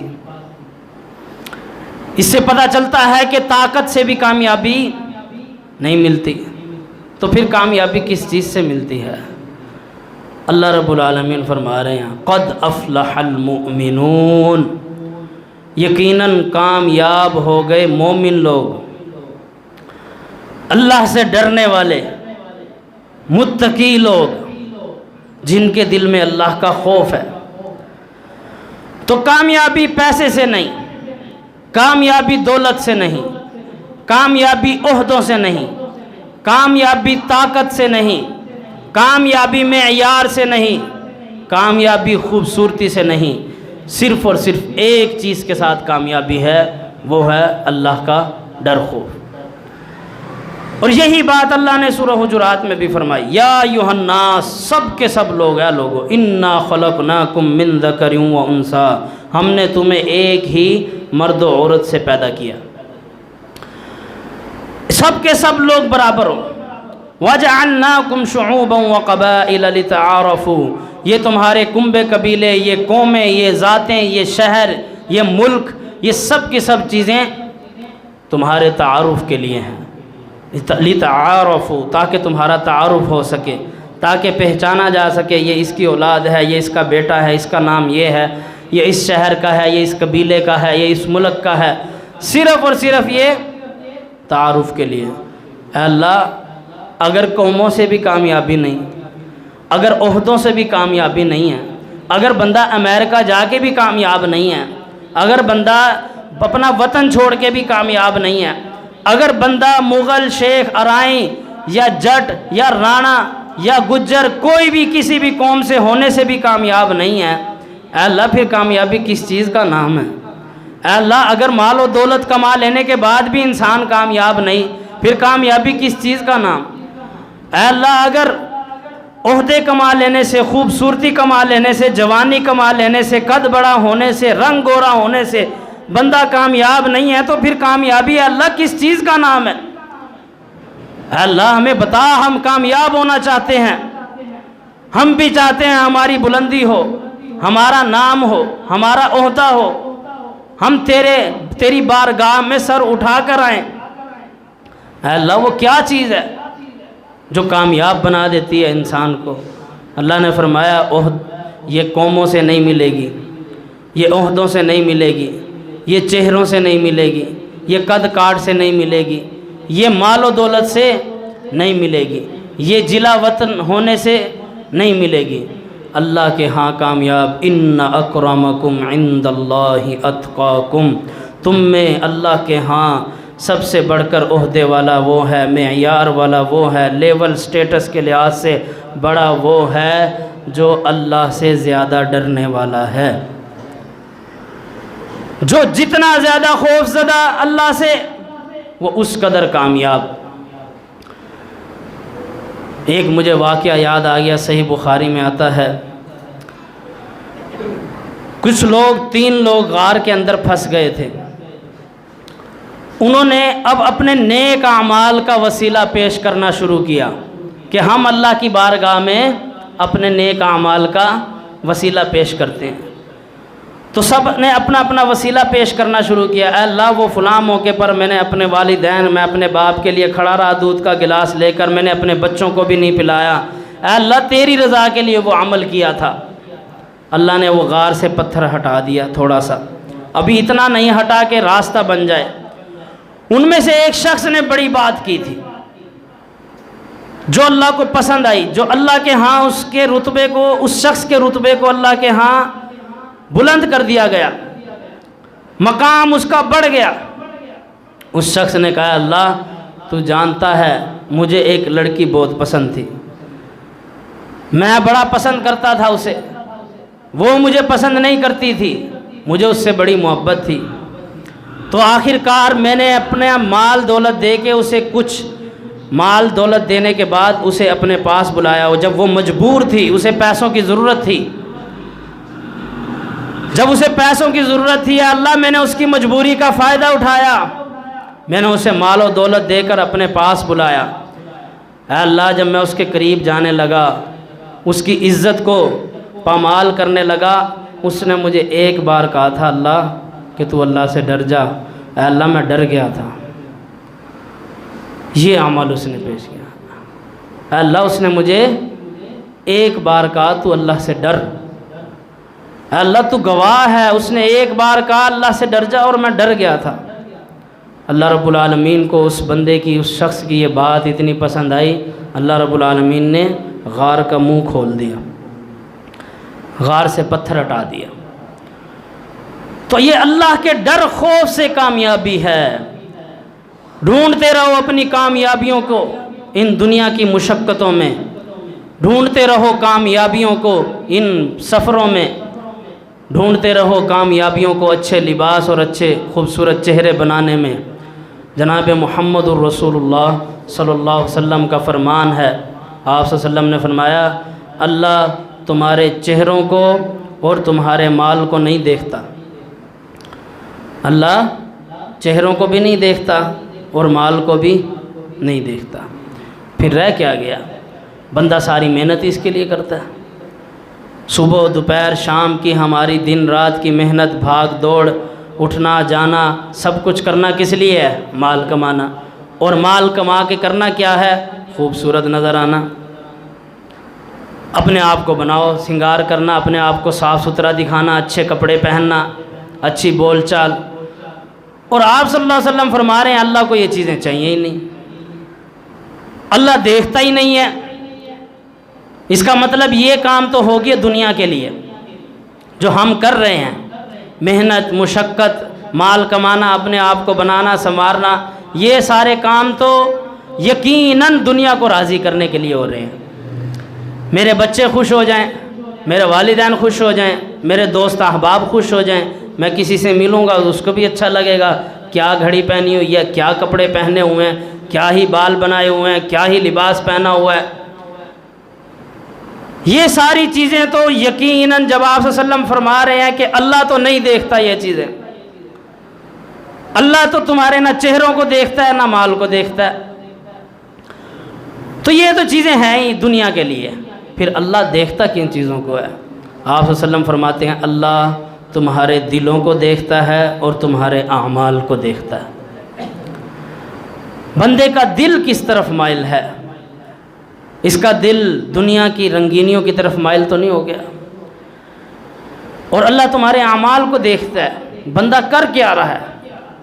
اس سے پتہ چلتا ہے کہ طاقت سے بھی کامیابی نہیں ملتی، تو پھر کامیابی کس چیز سے ملتی ہے؟ اللہ رب العالمین فرما رہے ہیں قد افلح المؤمنون، یقیناً کامیاب ہو گئے مومن لوگ، اللہ سے ڈرنے والے متقی لوگ، جن کے دل میں اللہ کا خوف ہے۔ تو کامیابی پیسے سے نہیں، کامیابی دولت سے نہیں، کامیابی عہدوں سے نہیں، کامیابی طاقت سے نہیں، کامیابی معیار سے نہیں، کامیابی خوبصورتی سے نہیں، صرف اور صرف ایک چیز کے ساتھ کامیابی ہے، وہ ہے اللہ کا ڈر خوف۔ اور یہی بات اللہ نے سورہ حجرات میں بھی فرمائی، یا ایھا الناس، سب کے سب لوگ، اے لوگو، انا خلقناکم من ذکر و انثی، ہم نے تمہیں ایک ہی مرد و عورت سے پیدا کیا، سب کے سب لوگ برابر ہو۔ وَجَعَلْنَاكُمْ شُعُوبًا وَقَبَائِلَ لِتَعَارَفُوا، یہ تمہارے کنبے قبیلے، یہ قومیں، یہ ذاتیں، یہ شہر، یہ ملک، یہ سب کی سب چیزیں تمہارے تعارف کے لیے ہیں، لِتَعَارَفُوا، تاکہ تمہارا تعارف ہو سکے، تاکہ پہچانا جا سکے یہ اس کی اولاد ہے، یہ اس کا بیٹا ہے، اس کا نام یہ ہے، یہ اس شہر کا ہے، یہ اس قبیلے کا ہے، یہ اس ملک کا ہے، صرف اور صرف یہ تعارف کے لیے۔ اے اللہ، اگر قوموں سے بھی کامیابی نہیں، اگر عہدوں سے بھی کامیابی نہیں ہے، اگر بندہ امریکہ جا کے بھی کامیاب نہیں ہے، اگر بندہ اپنا وطن چھوڑ کے بھی کامیاب نہیں ہے، اگر بندہ مغل، شیخ، ارائیں یا جٹ یا رانا یا گجر، کوئی بھی کسی بھی قوم سے ہونے سے بھی کامیاب نہیں ہے، اے اللہ پھر کامیابی کس چیز کا نام ہے؟ اے اللہ، اگر مال و دولت کما لینے کے بعد بھی انسان کامیاب نہیں، پھر کامیابی کس چیز کا نام؟ اے اللہ، اگر عہدے کما لینے سے، خوبصورتی کما لینے سے، جوانی کما لینے سے، قد بڑا ہونے سے، رنگ گورا ہونے سے بندہ کامیاب نہیں ہے، تو پھر کامیابی اے اللہ کس چیز کا نام ہے؟ اے اللہ ہمیں بتا، ہم کامیاب ہونا چاہتے ہیں، ہم بھی چاہتے ہیں ہماری بلندی ہو، ہمارا نام ہو، ہمارا عہدہ ہو، ہم تیری بارگاہ میں سر اٹھا کر آئیں۔ اے اللہ وہ کیا چیز ہے جو کامیاب بنا دیتی ہے انسان کو؟ اللہ نے فرمایا عہد یہ قوموں سے نہیں ملے گی، یہ عہدوں سے نہیں ملے گی، یہ چہروں سے نہیں ملے گی، یہ قد کاٹ سے نہیں ملے گی، یہ مال و دولت سے نہیں ملے گی، یہ جلا وطن ہونے سے نہیں ملے گی۔ اللہ کے ہاں کامیاب، ان اکرمکم عند اللہ اتقاکم، تم میں اللہ کے ہاں سب سے بڑھ کر عہدے والا وہ ہے، معیار والا وہ ہے، لیول سٹیٹس کے لحاظ سے بڑا وہ ہے جو اللہ سے زیادہ ڈرنے والا ہے، جو جتنا زیادہ خوف زدہ اللہ سے، وہ اس قدر کامیاب۔ ایک مجھے واقعہ یاد آ گیا، صحیح بخاری میں آتا ہے، کچھ لوگ، 3 لوگ غار کے اندر پھنس گئے تھے، انہوں نے اب اپنے نیک اعمال کا وسیلہ پیش کرنا شروع کیا کہ ہم اللہ کی بارگاہ میں اپنے نیک اعمال کا وسیلہ پیش کرتے ہیں۔ تو سب نے اپنا اپنا وسیلہ پیش کرنا شروع کیا، اے اللہ وہ فلاں موقع پر میں نے اپنے والدین، میں اپنے باپ کے لیے کھڑا رہا دودھ کا گلاس لے کر، میں نے اپنے بچوں کو بھی نہیں پلایا، اے اللہ تیری رضا کے لیے وہ عمل کیا تھا۔ اللہ نے وہ غار سے پتھر ہٹا دیا تھوڑا سا، ابھی اتنا نہیں ہٹا کہ راستہ بن جائے۔ ان میں سے ایک شخص نے بڑی بات کی تھی جو اللہ کو پسند آئی، جو اللہ کے ہاں اس کے رتبے کو، اس شخص کے رتبے کو اللہ کے ہاں بلند کر دیا گیا، مقام اس کا بڑھ گیا۔ اس شخص نے کہا، اللہ تو جانتا ہے مجھے ایک لڑکی بہت پسند تھی، میں بڑا پسند کرتا تھا اسے، وہ مجھے پسند نہیں کرتی تھی، مجھے اس سے بڑی محبت تھی، تو آخر کار میں نے اپنا مال دولت دے کے اسے کچھ مال دولت دینے کے بعد اسے اپنے پاس بلایا، اور جب وہ مجبور تھی، اسے پیسوں کی ضرورت تھی، جب اسے پیسوں کی ضرورت تھی، یا اللہ میں نے اس کی مجبوری کا فائدہ اٹھایا، میں نے اسے مال و دولت دے کر اپنے پاس بلایا۔ اے اللہ جب میں اس کے قریب جانے لگا، اس کی عزت کو پامال کرنے لگا، اس نے مجھے ایک بار کہا تھا اللہ کہ تو اللہ سے ڈر جا۔ اے اللہ میں ڈر گیا تھا، یہ عمل اس نے پیش کیا۔ اے اللہ اس نے مجھے ایک بار کہا تو اللہ سے ڈر، اے اللہ تو گواہ ہے، اس نے ایک بار کہا اللہ سے ڈر جا اور میں ڈر گیا تھا۔ اللہ رب العالمین کو اس بندے کی، اس شخص کی یہ بات اتنی پسند آئی، اللہ رب العالمین نے غار کا منہ کھول دیا، غار سے پتھر ہٹا دیا۔ تو یہ اللہ کے ڈر خوف سے کامیابی ہے۔ ڈھونڈتے رہو اپنی کامیابیوں کو ان دنیا کی مشقتوں میں، ڈھونڈتے رہو کامیابیوں کو ان سفروں میں، ڈھونڈتے رہو کامیابیوں کو اچھے لباس اور اچھے خوبصورت چہرے بنانے میں۔ جناب محمد الرسول اللہ صلی اللہ علیہ وسلم کا فرمان ہے، آپ صلی اللہ علیہ وسلم نے فرمایا اللہ تمہارے چہروں کو اور تمہارے مال کو نہیں دیکھتا، اللہ چہروں کو بھی نہیں دیکھتا اور مال کو بھی نہیں دیکھتا۔ پھر رہ کیا گیا؟ بندہ ساری محنت اس کے لیے کرتا ہے، صبح دوپہر شام کی ہماری دن رات کی محنت، بھاگ دوڑ، اٹھنا جانا، سب کچھ کرنا کس لیے ہے؟ مال کمانا۔ اور مال کما کے کرنا کیا ہے؟ خوبصورت نظر آنا، اپنے آپ کو بناؤ سنگار کرنا، اپنے آپ کو صاف ستھرا دکھانا، اچھے کپڑے پہننا، اچھی بول چال۔ اور آپ صلی اللہ علیہ وسلم فرما رہے ہیں اللہ کو یہ چیزیں چاہیے ہی نہیں، اللہ دیکھتا ہی نہیں ہے۔ اس کا مطلب یہ کام تو ہو گیا دنیا کے لیے جو ہم کر رہے ہیں، محنت، مشقت، مال کمانا، اپنے آپ کو بنانا سنوارنا، یہ سارے کام تو یقیناً دنیا کو راضی کرنے کے لیے ہو رہے ہیں۔ میرے بچے خوش ہو جائیں، میرے والدین خوش ہو جائیں، میرے دوست احباب خوش ہو جائیں، میں کسی سے ملوں گا اس کو بھی اچھا لگے گا، کیا گھڑی پہنی ہوئی ہے، کیا کپڑے پہنے ہوئے ہیں، کیا ہی بال بنائے ہوئے ہیں، کیا ہی لباس پہنا ہوا ہے۔ یہ ساری چیزیں تو یقیناً جب آپ صلی اللہ علیہ وسلم فرما رہے ہیں کہ اللہ تو نہیں دیکھتا یہ چیزیں، اللہ تو تمہارے نہ چہروں کو دیکھتا ہے نہ مال کو دیکھتا ہے، تو یہ تو چیزیں ہیں ہی دنیا کے لیے، پھر اللہ دیکھتا کن چیزوں کو ہے؟ آپ صلی اللہ علیہ وسلم فرماتے ہیں اللہ تمہارے دلوں کو دیکھتا ہے اور تمہارے اعمال کو دیکھتا ہے۔ بندے کا دل کس طرف مائل ہے؟ اس کا دل دنیا کی رنگینیوں کی طرف مائل تو نہیں ہو گیا؟ اور اللہ تمہارے اعمال کو دیکھتا ہے، بندہ کر کیا رہا ہے؟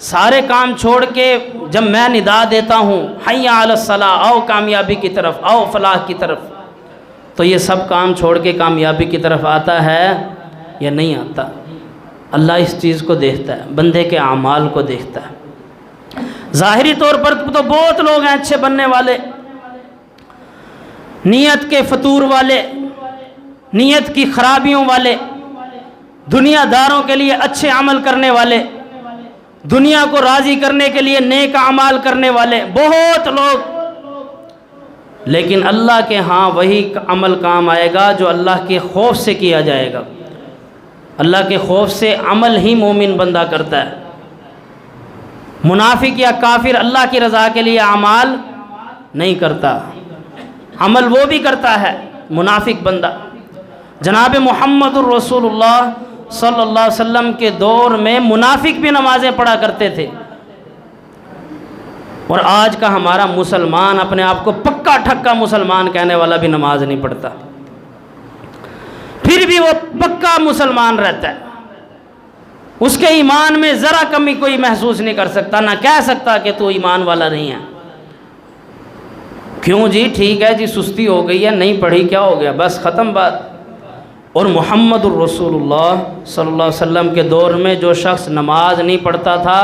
سارے کام چھوڑ کے جب میں ندا دیتا ہوں حی علی الصلاۃ، آؤ کامیابی کی طرف، آؤ فلاح کی طرف، تو یہ سب کام چھوڑ کے کامیابی کی طرف آتا ہے یا نہیں آتا؟ اللہ اس چیز کو دیکھتا ہے، بندے کے اعمال کو دیکھتا ہے۔ ظاہری طور پر تو بہت لوگ ہیں اچھے بننے والے، نیت کے فطور والے، نیت کی خرابیوں والے، دنیا داروں کے لیے اچھے عمل کرنے والے، دنیا کو راضی کرنے کے لیے نیک اعمال کرنے والے بہت لوگ، لیکن اللہ کے ہاں وہی عمل کام آئے گا جو اللہ کے خوف سے کیا جائے گا۔ اللہ کے خوف سے عمل ہی مومن بندہ کرتا ہے۔ منافق یا کافر اللہ کی رضا کے لیے اعمال نہیں کرتا، عمل وہ بھی کرتا ہے منافق بندہ۔ جناب محمد الرسول اللہ صلی اللہ علیہ وسلم کے دور میں منافق بھی نمازیں پڑھا کرتے تھے، اور آج کا ہمارا مسلمان اپنے آپ کو پکا ٹھکا مسلمان کہنے والا بھی نماز نہیں پڑھتا، پھر بھی وہ پکا مسلمان رہتا ہے، اس کے ایمان میں ذرا کمی کوئی محسوس نہیں کر سکتا، نہ کہہ سکتا کہ تو ایمان والا نہیں ہے۔ کیوں جی؟ ٹھیک ہے جی، سستی ہو گئی ہے، نہیں پڑھی، کیا ہو گیا، بس ختم بات۔ اور محمد الرسول اللہ صلی اللہ علیہ وسلم کے دور میں جو شخص نماز نہیں پڑھتا تھا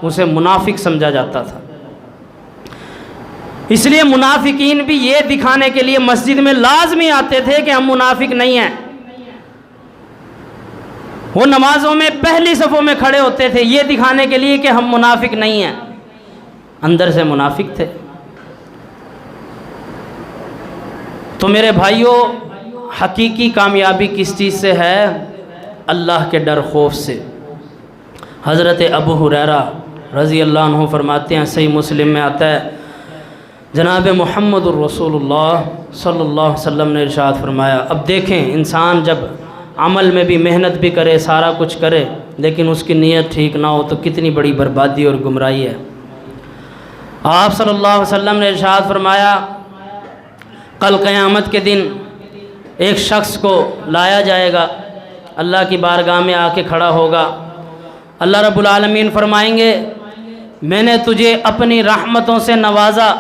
اسے منافق سمجھا جاتا تھا۔ اس لیے منافقین بھی یہ دکھانے کے لیے مسجد میں لازمی آتے تھے کہ ہم منافق نہیں ہیں، وہ نمازوں میں پہلی صفوں میں کھڑے ہوتے تھے یہ دکھانے کے لیے کہ ہم منافق نہیں ہیں، اندر سے منافق تھے۔ تو میرے بھائیوں، حقیقی کامیابی کس چیز سے ہے؟ اللہ کے ڈر خوف سے۔ حضرت ابو ہریرہ رضی اللہ عنہ فرماتے ہیں، صحیح مسلم میں آتا ہے، جناب محمد الرسول اللہ صلی اللہ علیہ وسلم نے ارشاد فرمایا، اب دیکھیں انسان جب عمل میں بھی محنت بھی کرے، سارا کچھ کرے، لیکن اس کی نیت ٹھیک نہ ہو تو کتنی بڑی بربادی اور گمراہی ہے۔ آپ صلی اللہ علیہ وسلم نے ارشاد فرمایا، کل قیامت کے دن ایک شخص کو لایا جائے گا، اللہ کی بارگاہ میں آ کے کھڑا ہوگا، اللہ رب العالمین فرمائیں گے، میں نے تجھے اپنی رحمتوں سے نوازا،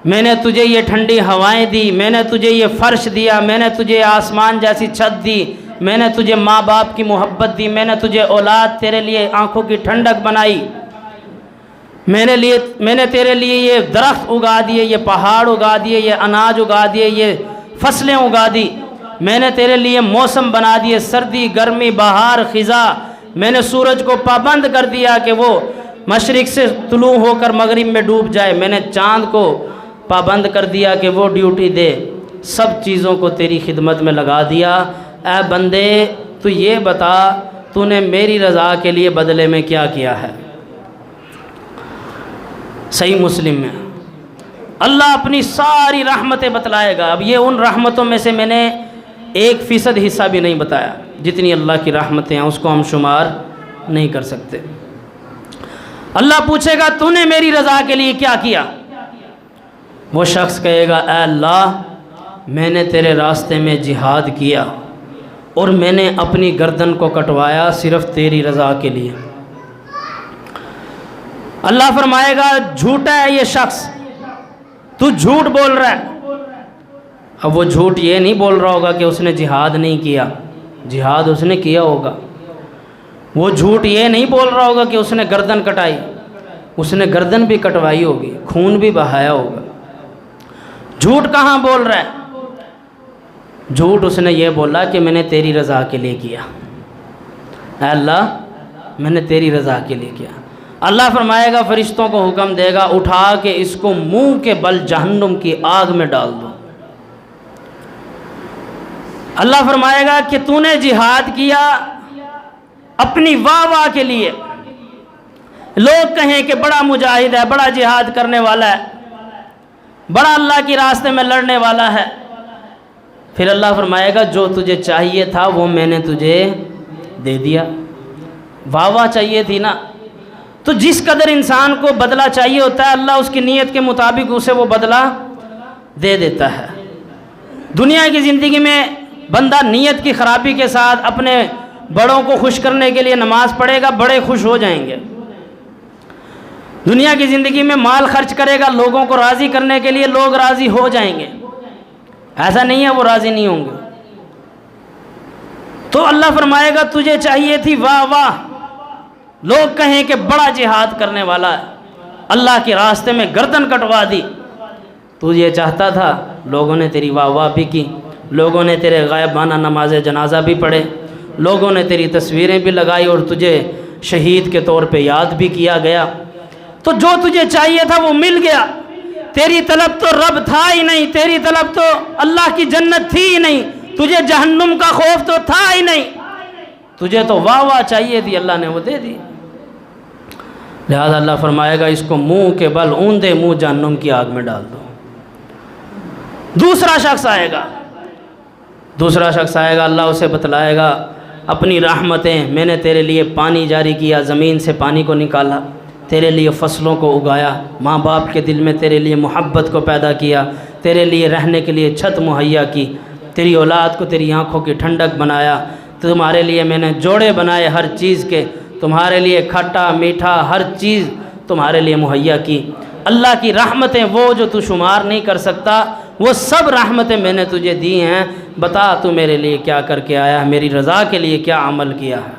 میں نے تجھے یہ ٹھنڈی ہوائیں دی، میں نے تجھے یہ فرش دیا، میں نے تجھے آسمان جیسی چھت دی، میں نے تجھے ماں باپ کی محبت دی، میں نے تجھے اولاد تیرے لیے آنکھوں کی ٹھنڈک بنائی، میں نے تیرے لیے یہ درخت اگا دیے، یہ پہاڑ اگا دیے، یہ اناج اگا دیے، یہ فصلیں اگا دی، میں نے تیرے لیے موسم بنا دیے، سردی گرمی بہار خزاں، میں نے سورج کو پابند کر دیا کہ وہ مشرق سے طلوع ہو کر مغرب میں ڈوب جائے، میں نے چاند کو پابند کر دیا کہ وہ ڈیوٹی دے، سب چیزوں کو تیری خدمت میں لگا دیا، اے بندے تو یہ بتا تو نے میری رضا کے لیے بدلے میں کیا کیا ہے؟ صحیح مسلم میں اللہ اپنی ساری رحمتیں بتلائے گا۔ اب یہ ان رحمتوں میں سے میں نے 1% حصہ بھی نہیں بتایا، جتنی اللہ کی رحمتیں ہیں اس کو ہم شمار نہیں کر سکتے۔ اللہ پوچھے گا تو نے میری رضا کے لیے کیا کیا؟ وہ شخص کہے گا، اے اللہ میں نے تیرے راستے میں جہاد کیا اور میں نے اپنی گردن کو کٹوایا صرف تیری رضا کے لیے۔ اللہ فرمائے گا جھوٹا ہے یہ شخص، تو جھوٹ بول رہا ہے۔ اب وہ جھوٹ یہ نہیں بول رہا ہوگا کہ اس نے جہاد نہیں کیا، جہاد اس نے کیا ہوگا۔ وہ جھوٹ یہ نہیں بول رہا ہوگا کہ اس نے گردن کٹائی، اس نے گردن بھی کٹوائی ہوگی، خون بھی بہایا ہوگا۔ جھوٹ کہاں بول رہا ہے؟ جھوٹ اس نے یہ بولا کہ میں نے تیری رضا کے لیے کیا، اے اللہ میں نے تیری رضا کے لیے کیا۔ اللہ فرمائے گا فرشتوں کو حکم دے گا اٹھا کے اس کو منہ کے بل جہنم کی آگ میں ڈال دو۔ اللہ فرمائے گا کہ تو نے جہاد کیا اپنی واہ واہ کے لیے، لوگ کہیں کہ بڑا مجاہد ہے، بڑا جہاد کرنے والا ہے، بڑا اللہ کی راستے میں لڑنے والا ہے۔ پھر اللہ فرمائے گا جو تجھے چاہیے تھا وہ میں نے تجھے دے دیا، واہ واہ چاہیے تھی نا۔ تو جس قدر انسان کو بدلہ چاہیے ہوتا ہے اللہ اس کی نیت کے مطابق اسے وہ بدلہ دے دیتا ہے۔ دنیا کی زندگی میں بندہ نیت کی خرابی کے ساتھ اپنے بڑوں کو خوش کرنے کے لیے نماز پڑھے گا، بڑے خوش ہو جائیں گے۔ دنیا کی زندگی میں مال خرچ کرے گا لوگوں کو راضی کرنے کے لیے، لوگ راضی ہو جائیں گے۔ ایسا نہیں ہے وہ راضی نہیں ہوں گے۔ تو اللہ فرمائے گا تجھے چاہیے تھی واہ واہ، لوگ کہیں کہ بڑا جہاد کرنے والا ہے، اللہ کے راستے میں گردن کٹوا دی۔ تو یہ چاہتا تھا، لوگوں نے تیری واہ واہ بھی کی، لوگوں نے تیرے غائبانہ نماز جنازہ بھی پڑھے، لوگوں نے تیری تصویریں بھی لگائی اور تجھے شہید کے طور پہ یاد بھی کیا گیا۔ تو جو تجھے چاہیے تھا وہ مل گیا۔ تیری طلب تو رب تھا ہی نہیں، تیری طلب تو اللہ کی جنت تھی ہی نہیں، تجھے جہنم کا خوف تو تھا ہی نہیں، تجھے تو واہ واہ چاہیے تھی، اللہ نے وہ دے دی۔ لہذا اللہ فرمائے گا اس کو منہ کے بل اوندے منہ جہنم کی آگ میں ڈال دو۔ دوسرا شخص آئے گا، اللہ اسے بتلائے گا اپنی رحمتیں، میں نے تیرے لیے پانی جاری کیا، زمین سے پانی کو نکالا، تیرے لیے فصلوں کو اگایا، ماں باپ کے دل میں تیرے لیے محبت کو پیدا کیا، تیرے لیے رہنے کے لیے چھت مہیا کی، تیری اولاد کو تیری آنکھوں کی ٹھنڈک بنایا، تمہارے لیے میں نے جوڑے بنائے ہر چیز کے، تمہارے لیے کھٹا میٹھا ہر چیز تمہارے لیے مہیا کی۔ اللہ کی رحمتیں وہ جو تو شمار نہیں کر سکتا، وہ سب رحمتیں میں نے تجھے دی ہیں، بتا تو میرے لیے کیا کر کے آیا ہے، میری رضا کے لیے کیا عمل کیا ہے۔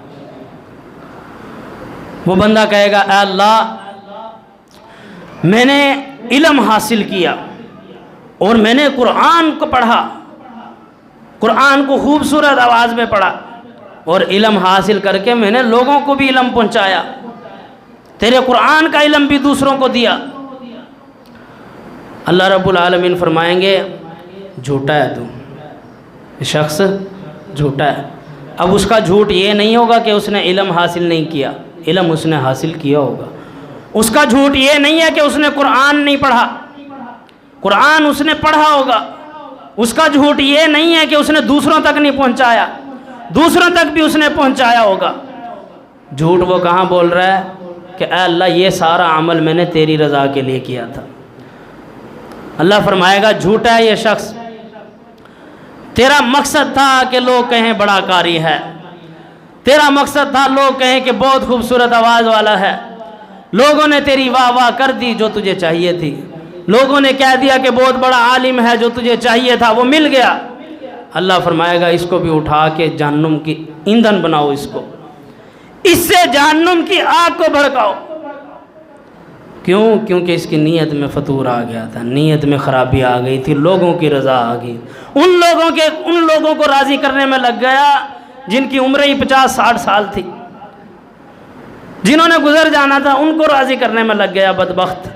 وہ بندہ کہے گا اے اللہ میں نے علم حاصل کیا اور میں نے قرآن کو پڑھا، قرآن کو خوبصورت آواز میں پڑھا، اور علم حاصل کر کے میں نے لوگوں کو بھی علم پہنچایا، تیرے قرآن کا علم بھی دوسروں کو دیا۔ اللہ رب العالمین فرمائیں گے جھوٹا ہے تو، یہ شخص جھوٹا ہے۔ اب اس کا جھوٹ یہ نہیں ہوگا کہ اس نے علم حاصل نہیں کیا، علم اس نے حاصل کیا ہوگا۔ اس کا جھوٹ یہ نہیں ہے کہ اس نے قرآن نہیں پڑھا، قرآن اس نے پڑھا ہوگا۔ اس کا جھوٹ یہ نہیں ہے کہ اس نے دوسروں تک نہیں پہنچایا، دوسروں تک بھی اس نے پہنچایا ہوگا۔ جھوٹ وہ کہاں بول رہا ہے کہ اے اللہ یہ سارا عمل میں نے تیری رضا کے لیے کیا تھا۔ اللہ فرمائے گا جھوٹا ہے یہ شخص، تیرا مقصد تھا کہ لوگ کہیں بڑا قاری ہے، تیرا مقصد تھا لوگ کہیں کہ بہت خوبصورت آواز والا ہے، لوگوں نے تیری واہ واہ کر دی جو تجھے چاہیے تھی، لوگوں نے کہہ دیا کہ بہت بڑا عالم ہے، جو تجھے چاہیے تھا وہ مل گیا۔ اللہ فرمائے گا اس کو بھی اٹھا کے جہنم کی ایندھن بناؤ، اس کو، اس سے جہنم کی آگ کو بھڑکاؤ۔ کیوں؟ کیونکہ اس کی نیت میں فتور آ گیا تھا، نیت میں خرابی آ گئی تھی، لوگوں کی رضا آ گئی، ان لوگوں کو راضی کرنے میں لگ گیا جن کی عمر ہی 50-60 سال تھی، جنہوں نے گزر جانا تھا ان کو راضی کرنے میں لگ گیا بدبخت۔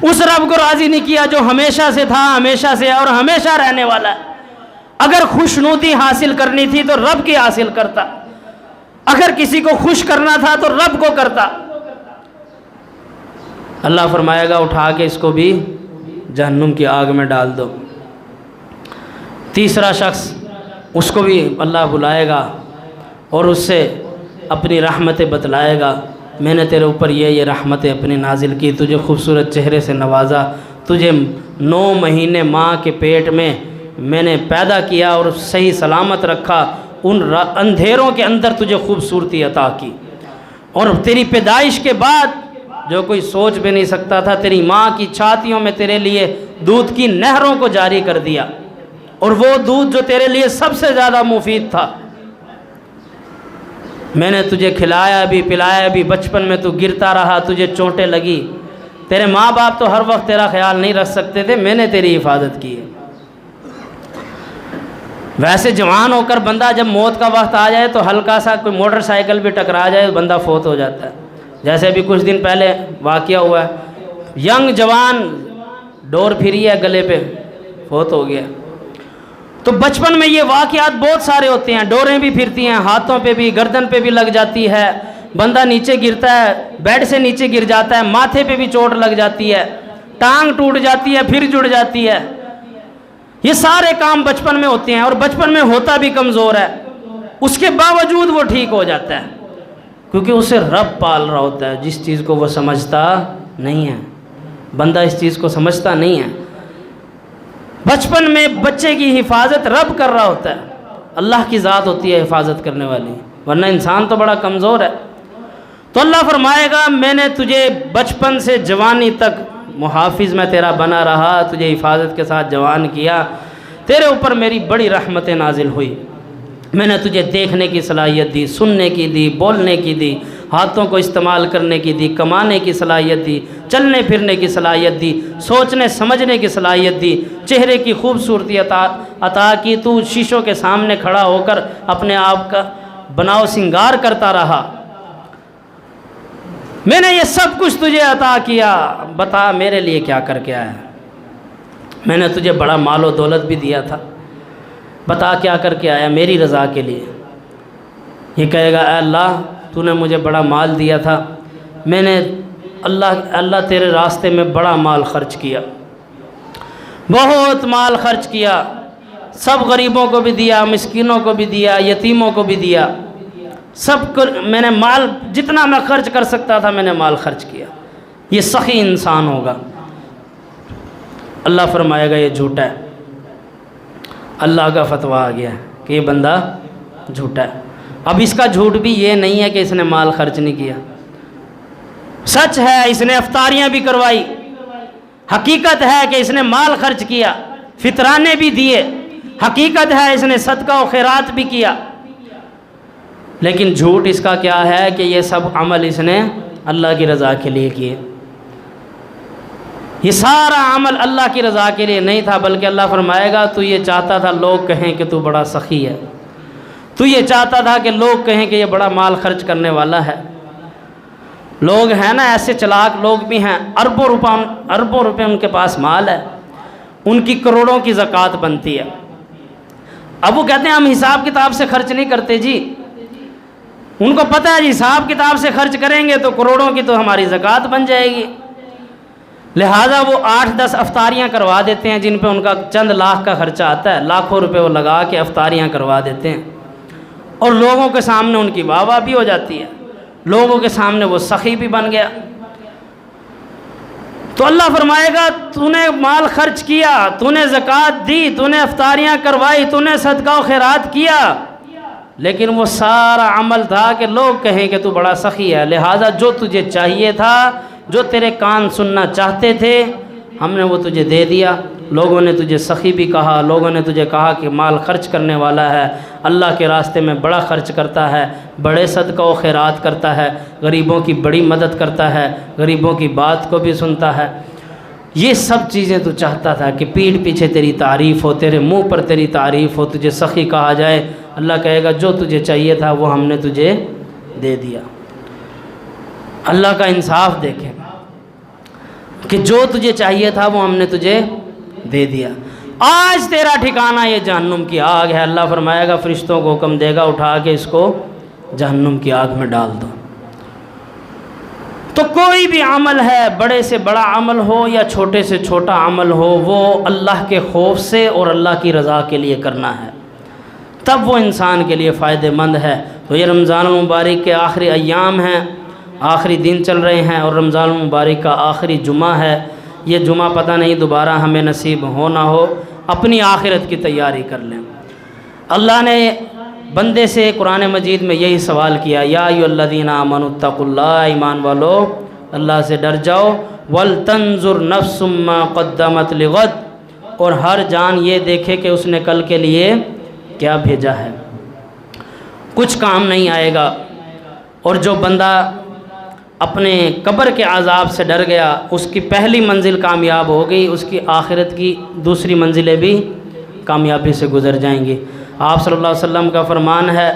اس رب کو راضی نہیں کیا جو ہمیشہ سے تھا، ہمیشہ سے اور ہمیشہ رہنے والا ہے۔ اگر خوشنودی حاصل کرنی تھی تو رب کی حاصل کرتا، اگر کسی کو خوش کرنا تھا تو رب کو کرتا۔ اللہ فرمائے گا اٹھا کے اس کو بھی جہنم کی آگ میں ڈال دو۔ تیسرا شخص، اس کو بھی اللہ بلائے گا اور اس سے اپنی رحمتیں بتلائے گا، میں نے تیرے اوپر یہ رحمتیں اپنی نازل کی، تجھے خوبصورت چہرے سے نوازا، تجھے 9 مہینے ماں کے پیٹ میں نے پیدا کیا اور صحیح سلامت رکھا، ان اندھیروں کے اندر تجھے خوبصورتی عطا کی، اور تیری پیدائش کے بعد جو کوئی سوچ بھی نہیں سکتا تھا، تیری ماں کی چھاتیوں میں تیرے لیے دودھ کی نہروں کو جاری کر دیا، اور وہ دودھ جو تیرے لیے سب سے زیادہ مفید تھا، میں نے تجھے کھلایا بھی پلایا بھی، بچپن میں تو گرتا رہا، تجھے چوٹیں لگی، تیرے ماں باپ تو ہر وقت تیرا خیال نہیں رکھ سکتے تھے، میں نے تیری حفاظت کی ہے۔ ویسے جوان ہو کر بندہ جب موت کا وقت آ جائے تو ہلکا سا کوئی موٹر سائیکل بھی ٹکرا جائے بندہ فوت ہو جاتا ہے، جیسے ابھی کچھ دن پہلے واقعہ ہوا ہے، ینگ جوان ڈور پھری ہے گلے پہ، فوت ہو گیا۔ تو بچپن میں یہ واقعات بہت سارے ہوتے ہیں، ڈوریں بھی پھرتی ہیں، ہاتھوں پہ بھی گردن پہ بھی لگ جاتی ہے، بندہ نیچے گرتا ہے، بیڈ سے نیچے گر جاتا ہے، ماتھے پہ بھی چوٹ لگ جاتی ہے، ٹانگ ٹوٹ جاتی ہے پھر جڑ جاتی ہے، یہ سارے کام بچپن میں ہوتے ہیں، اور بچپن میں ہوتا بھی کمزور ہے، اس کے باوجود وہ ٹھیک ہو جاتا ہے، کیونکہ اسے رب پال رہا ہوتا ہے، جس چیز کو وہ سمجھتا نہیں ہے، بندہ اس چیز کو سمجھتا نہیں ہے۔ بچپن میں بچے کی حفاظت رب کر رہا ہوتا ہے، اللہ کی ذات ہوتی ہے حفاظت کرنے والی، ورنہ انسان تو بڑا کمزور ہے۔ تو اللہ فرمائے گا میں نے تجھے بچپن سے جوانی تک محافظ میں تیرا بنا رہا، تجھے حفاظت کے ساتھ جوان کیا، تیرے اوپر میری بڑی رحمتیں نازل ہوئی، میں نے تجھے دیکھنے کی صلاحیت دی، سننے کی دی، بولنے کی دی، ہاتھوں کو استعمال کرنے کی دی، کمانے کی صلاحیت دی، چلنے پھرنے کی صلاحیت دی، سوچنے سمجھنے کی صلاحیت دی، چہرے کی خوبصورتی عطا کی، تو شیشوں کے سامنے کھڑا ہو کر اپنے آپ کا بناؤ سنگار کرتا رہا، میں نے یہ سب کچھ تجھے عطا کیا، بتا میرے لیے کیا کر کے آیا؟ میں نے تجھے بڑا مال و دولت بھی دیا تھا، بتا کیا کر کے آیا میری رضا کے لیے؟ یہ کہے گا اے اللہ تو نے مجھے بڑا مال دیا تھا، میں نے اللہ تیرے راستے میں بڑا مال خرچ کیا، بہت مال خرچ کیا، سب غریبوں کو بھی دیا، مسکینوں کو بھی دیا، یتیموں کو بھی دیا، سب کو میں نے مال جتنا میں خرچ کر سکتا تھا میں نے مال خرچ کیا، یہ سخی انسان ہوگا۔ اللہ فرمائے گا یہ جھوٹا ہے، اللہ کا فتویٰ آ گیا کہ یہ بندہ جھوٹا ہے۔ اب اس کا جھوٹ بھی یہ نہیں ہے کہ اس نے مال خرچ نہیں کیا، سچ ہے اس نے افطاریاں بھی کروائی، حقیقت ہے کہ اس نے مال خرچ کیا، فطرانے بھی دیے، حقیقت ہے اس نے صدقہ و خیرات بھی کیا، لیکن جھوٹ اس کا کیا ہے کہ یہ سب عمل اس نے اللہ کی رضا کے لیے کیے، یہ سارا عمل اللہ کی رضا کے لیے نہیں تھا، بلکہ اللہ فرمائے گا تو یہ چاہتا تھا لوگ کہیں کہ تو بڑا سخی ہے، تو یہ چاہتا تھا کہ لوگ کہیں کہ یہ بڑا مال خرچ کرنے والا ہے. لوگ ہیں نا ایسے چلاک لوگ بھی ہیں، اربوں روپے ان کے پاس مال ہے، ان کی کروڑوں کی زکوٰۃ بنتی ہے. اب وہ کہتے ہیں ہم حساب کتاب سے خرچ نہیں کرتے جی. ان کو پتہ ہے جی حساب کتاب سے خرچ کریں گے تو کروڑوں کی تو ہماری زکوٰۃ بن جائے گی. لہٰذا وہ 8-10 افطاریاں کروا دیتے ہیں جن پہ ان کا چند لاکھ کا خرچہ آتا ہے. لاکھوں روپے وہ لگا کے افطاریاں کروا دیتے ہیں، اور لوگوں کے سامنے ان کی واہ واہ بھی ہو جاتی ہے، لوگوں کے سامنے وہ سخی بھی بن گیا. تو اللہ فرمائے گا تو نے مال خرچ کیا، تو نے زکوٰۃ دی، تو نے افطاریاں کروائی، تو نے صدقہ و خیرات کیا، لیکن وہ سارا عمل تھا کہ لوگ کہیں کہ تو بڑا سخی ہے. لہٰذا جو تجھے چاہیے تھا، جو تیرے کان سننا چاہتے تھے، ہم نے وہ تجھے دے دیا. لوگوں نے تجھے سخی بھی کہا، لوگوں نے تجھے کہا کہ مال خرچ کرنے والا ہے، اللہ کے راستے میں بڑا خرچ کرتا ہے، بڑے صدقہ و خیرات کرتا ہے، غریبوں کی بڑی مدد کرتا ہے، غریبوں کی بات کو بھی سنتا ہے. یہ سب چیزیں تو چاہتا تھا کہ پیٹھ پیچھے تیری تعریف ہو، تیرے منہ پر تیری تعریف ہو، تجھے سخی کہا جائے. اللہ کہے گا جو تجھے چاہیے تھا وہ ہم نے تجھے دے دیا. اللہ کا انصاف دیکھیں کہ جو تجھے چاہیے تھا وہ ہم نے تجھے دے دیا. آج تیرا ٹھکانہ یہ جہنم کی آگ ہے. اللہ فرمائے گا فرشتوں کو حکم دے گا اٹھا کے اس کو جہنم کی آگ میں ڈال دو. تو کوئی بھی عمل ہے، بڑے سے بڑا عمل ہو یا چھوٹے سے چھوٹا عمل ہو، وہ اللہ کے خوف سے اور اللہ کی رضا کے لیے کرنا ہے، تب وہ انسان کے لیے فائدہ مند ہے. تو یہ رمضان المبارک کے آخری ایام ہیں، آخری دن چل رہے ہیں، اور رمضان المبارک کا آخری جمعہ ہے. یہ جمعہ پتہ نہیں دوبارہ ہمیں نصیب ہو نہ ہو. اپنی آخرت کی تیاری کر لیں. اللہ نے بندے سے قرآن مجید میں یہی سوال کیا، یا ایھا الذین آمنوا اتقوا اللہ، ایمان والو اللہ سے ڈر جاؤ. ولتنظر نفس ما قدمت لغد، اور ہر جان یہ دیکھے کہ اس نے کل کے لیے کیا بھیجا ہے. کچھ کام نہیں آئے گا. اور جو بندہ اپنے قبر کے عذاب سے ڈر گیا، اس کی پہلی منزل کامیاب ہو گئی، اس کی آخرت کی دوسری منزلیں بھی کامیابی سے گزر جائیں گی. آپ صلی اللہ علیہ وسلم کا فرمان ہے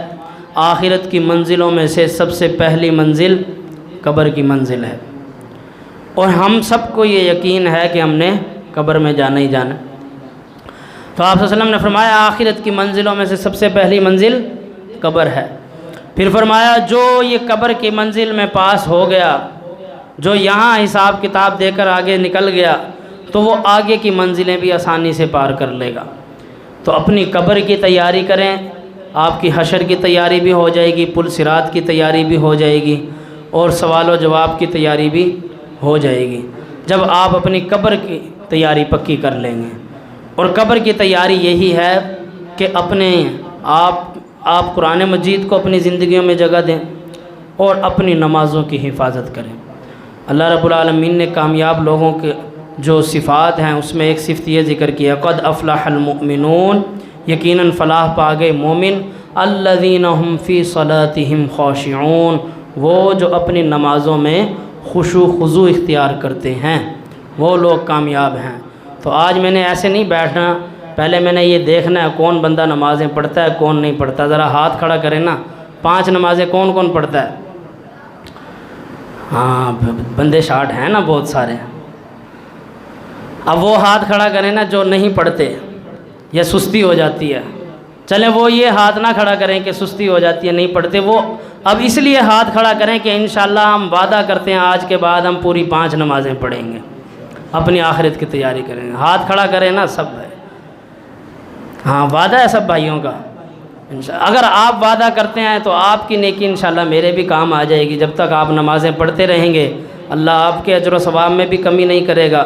آخرت کی منزلوں میں سے سب سے پہلی منزل قبر کی منزل ہے، اور ہم سب کو یہ یقین ہے کہ ہم نے قبر میں جانا ہی جانا. تو آپ صلی اللہ علیہ وسلم نے فرمایا آخرت کی منزلوں میں سے سب سے پہلی منزل قبر ہے. پھر فرمایا جو یہ قبر کی منزل میں پاس ہو گیا، جو یہاں حساب کتاب دے کر آگے نکل گیا، تو وہ آگے کی منزلیں بھی آسانی سے پار کر لے گا. تو اپنی قبر کی تیاری کریں، آپ کی حشر کی تیاری بھی ہو جائے گی، پل صراط کی تیاری بھی ہو جائے گی، اور سوال و جواب کی تیاری بھی ہو جائے گی جب آپ اپنی قبر کی تیاری پکی کر لیں گے. اور قبر کی تیاری یہی ہے کہ اپنے آپ قرآن مجید کو اپنی زندگیوں میں جگہ دیں اور اپنی نمازوں کی حفاظت کریں. اللہ رب العالمین نے کامیاب لوگوں کے جو صفات ہیں اس میں ایک صفت یہ ذکر کیا، قد افلح المؤمنون، یقیناً فلاح پا گئے مومن، الذین هم فی صلاتہم خاشعون، وہ جو اپنی نمازوں میں خشوع خضوع اختیار کرتے ہیں، وہ لوگ کامیاب ہیں. تو آج میں نے ایسے نہیں بیٹھنا، پہلے میں نے یہ دیکھنا ہے کون بندہ نمازیں پڑھتا ہے کون نہیں پڑھتا. ذرا ہاتھ کھڑا کریں نا، 5 نمازیں کون کون پڑھتا ہے؟ ہاں بندے شارٹ ہیں نا بہت سارے. اب وہ ہاتھ کھڑا کریں نا جو نہیں پڑھتے یا سستی ہو جاتی ہے. چلیں وہ یہ ہاتھ نہ کھڑا کریں کہ سستی ہو جاتی ہے نہیں پڑھتے، وہ اب اس لیے ہاتھ کھڑا کریں کہ انشاءاللہ ہم وعدہ کرتے ہیں آج کے بعد ہم پوری 5 نمازیں پڑھیں گے، اپنی آخرت کی تیاری کریں گے. ہاتھ کھڑا کریں نا سب بھائی. ہاں وعدہ ہے سب بھائیوں کا. اگر آپ وعدہ کرتے ہیں تو آپ کی نیکی انشاءاللہ میرے بھی کام آ جائے گی. جب تک آپ نمازیں پڑھتے رہیں گے اللہ آپ کے اجر و ثواب میں بھی کمی نہیں کرے گا،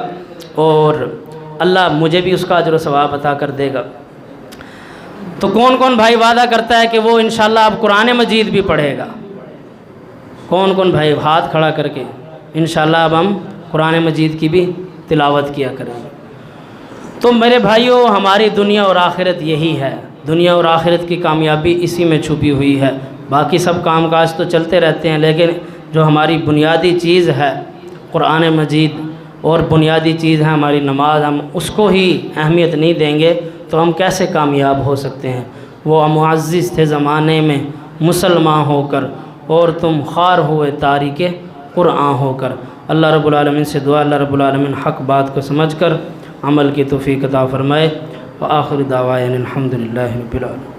اور اللہ مجھے بھی اس کا اجر و ثواب عطا کر دے گا. تو کون کون بھائی وعدہ کرتا ہے کہ وہ انشاءاللہ اب قرآن مجید بھی پڑھے گا؟ کون کون بھائی ہاتھ کھڑا کر کے انشاءاللہ اب ہم قرآن مجید کی بھی تلاوت کیا کریں گے. تو میرے بھائیوں ہماری دنیا اور آخرت یہی ہے، دنیا اور آخرت کی کامیابی اسی میں چھپی ہوئی ہے. باقی سب کام کاج تو چلتے رہتے ہیں، لیکن جو ہماری بنیادی چیز ہے قرآن مجید اور بنیادی چیز ہے ہماری نماز، ہم اس کو ہی اہمیت نہیں دیں گے تو ہم کیسے کامیاب ہو سکتے ہیں؟ وہ معزز تھے زمانے میں مسلمان ہو کر، اور تم خوار ہوئے تارک قرآن ہو کر۔ اللہ رب العالمین سے دعا اللہ رب العالمین حق بات کو سمجھ کر عمل کی توفیق عطا فرمائے۔ وآخر دعوانا الحمدللہ رب العالمین۔